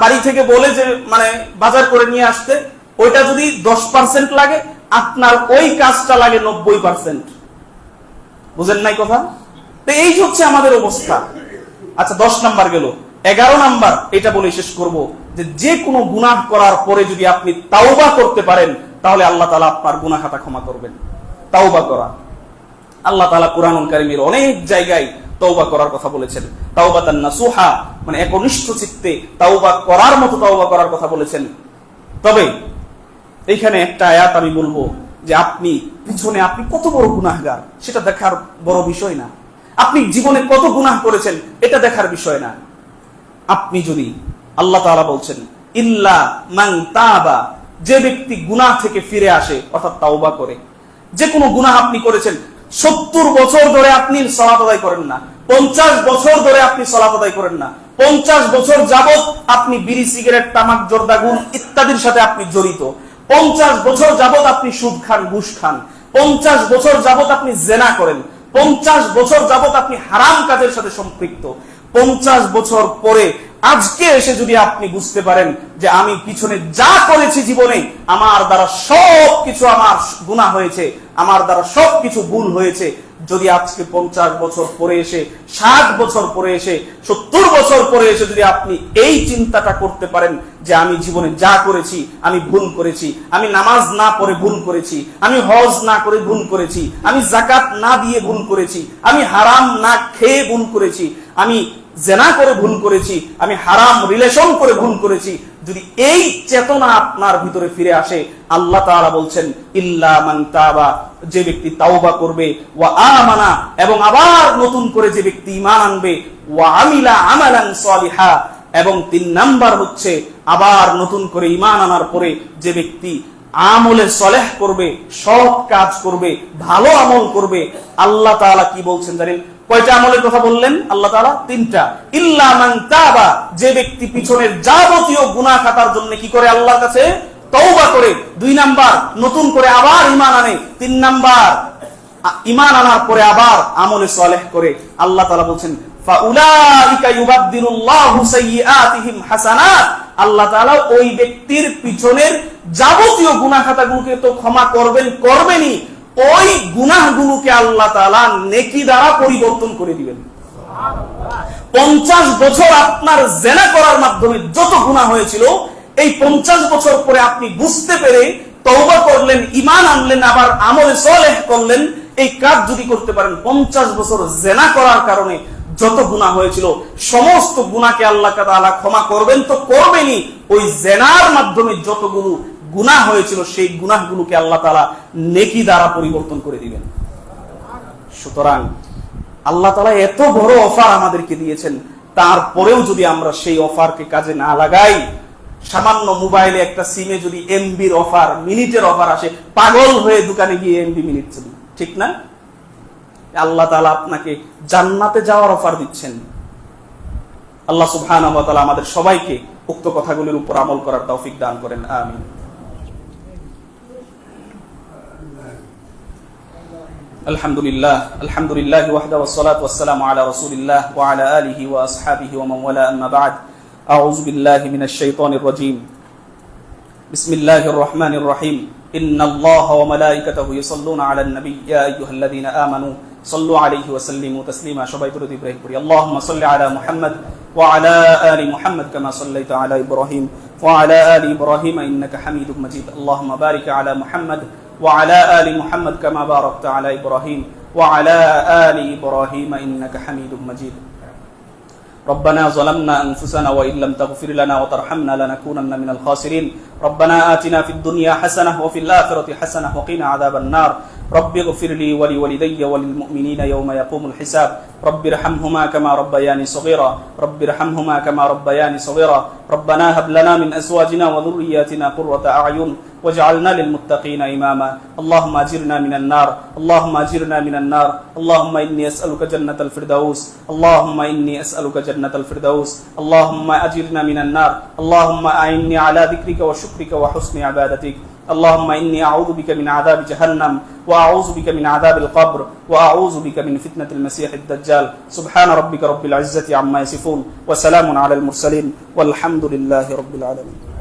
বাড়ি থেকে বলে যে মানে বাজার করে নিয়ে আসতে, ওইটা যদি 10% লাগে, আপনার ওই কাজটা লাগে 90%। বুঝেন নাই কথা? তো এই হচ্ছে আমাদের অবস্থা। আচ্ছা, 10 নাম্বার গেল। 11 নাম্বার এটা বলে শেষ করব, যে কোনো গুনাহ করার পরে যদি আপনি তাওবা করতে পারেন, তাহলে আল্লাহ তাআলা আপনার গুনাহ খাতা ক্ষমা করবেন। তাওবা করা, আল্লাহ তাআলা কুরআনুল কারীমের অনেক জায়গায় তাওবা করার কথা বলেছেন। তাওবাতান নাসুহা, মানে একনিষ্ঠ চিত্তে তাওবা করার মতো তাওবা করার কথা বলেছেন। তবে এইখানে একটা আয়াত আমি বলবো যে আপনি পিছনে আপনি কত বড় গুনাহগার সেটা দেখার বড় বিষয় না, আপনি জীবনে কত গুনাহ করেছেন এটা দেখার বিষয় না। আপনি যদি, আল্লাহ তাআলা বলছেন ইল্লা মান তাবা, যে ব্যক্তি গুনাহ থেকে ফিরে আসে অর্থাৎ তাওবা করে। যে কোনো গুনাহ আপনি করেছেন, 70 বছর ধরে আপনি সালাত আদায় করেন না, 50 বছর ধরে আপনি সালাত আদায় করেন না, 50 বছর যাবত আপনি বিড়ি সিগারেট তামাক জর্দাগুন ইত্যাদির সাথে আপনি জড়িত, 50 বছর যাবত আপনি সুদ খান ঘুষ খান, 50 বছর যাবত আপনি জেনা করেন, 50 বছর যাবত আপনি হারাম কাজের সাথে সম্পৃক্ত, 50 বছর পরে আজকে এসে যদি আপনি বুঝতে পারেন যে আমি পিছনে যা করেছি জীবনে আমার দ্বারা সবকিছু আমার গুনাহ হয়েছে, আমার দ্বারা সবকিছু ভুল হয়েছে, যদি আজকে 50 বছর পরে এসে, 60 বছর পরে এসে, 70 বছর পরে এসে যদি আপনি এই চিন্তাটা করতে পারেন যে আমি জীবনে যা করেছি আমি ভুল করেছি, আমি নামাজ না পড়ে ভুল করেছি, আমি হজ না করে ভুল করেছি, আমি যাকাত না দিয়ে ভুল করেছি, আমি হারাম না খেয়ে ভুল করেছি, আমি জেনা করে ভুল করেছি, আমি হারাম রিলেশন করে ভুল করেছি, যদি এই চেতনা আপনার ভিতরে ফিরে আসে, আল্লাহ তাআলা বলছেন ইল্লা মান তাবা, যে ব্যক্তি তাওবা করবে, ওয়া আমানা, এবং আবার নতুন করে যে ব্যক্তি ঈমান আনবে, ওয়া আমিলা আমালান সালিহা, এবং 3 নাম্বার হচ্ছে আবার নতুন করে ঈমান আনার পরে যে ব্যক্তি আমলে সলেহ করবে, সৎ কাজ করবে, ভালো আমল করবে। আল্লাহ তাআলা কি বলছেন জানেন? কয়টা আমলের কথা বললেন আল্লাহ তাআলা? 3টা। ইল্লা মান তাবা, যে ব্যক্তি পিছনের যাবতীয় গুনাহ খাতার জন্য কি করে? আল্লাহর কাছে তওবা করে। 2 নাম্বার নতুন করে আবার ঈমান আনে। 3 নাম্বার ঈমান আনার পরে আবার আমলে সালেহ করে। আল্লাহ তাআলা বলছেন ফাউলাইকা ইউবাদদিলুল্লাহু সাইয়্যাতিহিম হাসানাত, আল্লাহ তাআলা ওই ব্যক্তির পিছনের যাবতীয় গুনাহ খাতাগুলোকে তো ক্ষমা করবেনই, ওই গুনাহগুলোকে আল্লাহ তাআলা নেকি দ্বারা পরিবর্তন করে দিবেন। 50 বছর আপনার জেনা করার মাধ্যমে যত গুনাহ হয়েছিল, এই 50 বছর পরে আপনি বুঝতে পেরে তওবা করলেন, ঈমান আনলেন, আবার আমলে সালেহ করলেন, এই কাজ যদি করতে পারেন, 50 বছর জেনা করার কারণে যত গুনাহ হয়েছিল সমস্ত গুনাহকে আল্লাহ তাআলা ক্ষমা করবেন তো করবেনই, ওই জেনার মাধ্যমে যতগুলো গুনাহ হয়েছিল সেই গুনাহগুলোকে আল্লাহ তাআলা নেকি দ্বারা পরিবর্তন করে দিবেন। সুতরাং আল্লাহ তাআলা এত বড় অফার আমাদেরকে দিয়েছেন, তারপরেও যদি আমরা সেই অফারকে কাজে না লাগাই, সামান্য মোবাইলে একটা সিমে যদি এমবির অফার, মিনিটের অফার আসে, পাগল হয়ে দোকানে গিয়ে এমবি মিনিট চলি, ঠিক না? আল্লাহ তাআলা আপনাকে জান্নাতে যাওয়ার অফার দিচ্ছেন। আল্লাহ সুবহানাহু ওয়া তাআলা আমাদের সবাইকে উক্ত কথাগুলোর উপর আমল করার তৌফিক দান করেন, আমিন। আলহামদুলিল্লাহ ওয়াহদা ওয়াসসালাতু ওয়াসসালামু আলা রাসূলিল্লাহ ওয়া আলা আলিহি ওয়া আসহাবিহি ওয়া মান ওয়ালা, আম্মা বা'দ। আউযু বিল্লাহি মিনাশ শাইতানির রাজীম। বিসমিল্লাহির রহমানির রহিম। ইন্নাল্লাহা ওয়া মালাইকাতাহু ইউসাল্লুনা আলান নবী ইয়া আইয়ুহাল্লাযীনা আমানু সাল্লু আলাইহি ওয়া সাল্লিমু তাসলিমা। সবাই পড়ে ইব্রাহিম পড়ি। আল্লাহুম্মা সাল্লি আলা মুহাম্মদ ওয়া আলা আলি মুহাম্মদ কামা সাল্লাইতা আলা ইব্রাহিম ওয়া আলা আলি ইব্রাহিম ইন্নাকা হামিদুম মাজিদ। আল্লাহুম্মা বারিক আলা মুহাম্মদ وعلى آل محمد كما باركت على إبراهيم وعلى آل إبراهيم إنك حميد مجيد. ربنا ظلمنا أنفسنا وإن لم تغفر لنا وترحمنا لنكونن من الخاسرين. ربنا آتنا في الدنيا حسنة وفي الآخرة حسنة وقنا عذاب النار. رب اغفر لي ولوالدي وللمؤمنين يوم يقوم الحساب. رب ارحمهما كما ربياني صغيرا. رب ارحمهما كما ربياني صغيرا. ربنا هب لنا من أزواجنا وذرياتنا قرة أعين واجعلنا للمتقين إماما. اللهم أجرنا من النار. اللهم أجرنا من النار. اللهم إني أسألك جنة الفردوس. اللهم إني أسألك جنة الفردوس. اللهم أجرنا من النار. اللهم أعني على ذكرك وشكرك وحسن عبادتك. اللهم إني أعوذ بك من عذاب جهنم وأعوذ بك من عذاب القبر وأعوذ بك من فتنة المسيح الدجال. سبحان ربك رب العزة عما يصفون وسلام على المرسلين والحمد لله رب العالمين.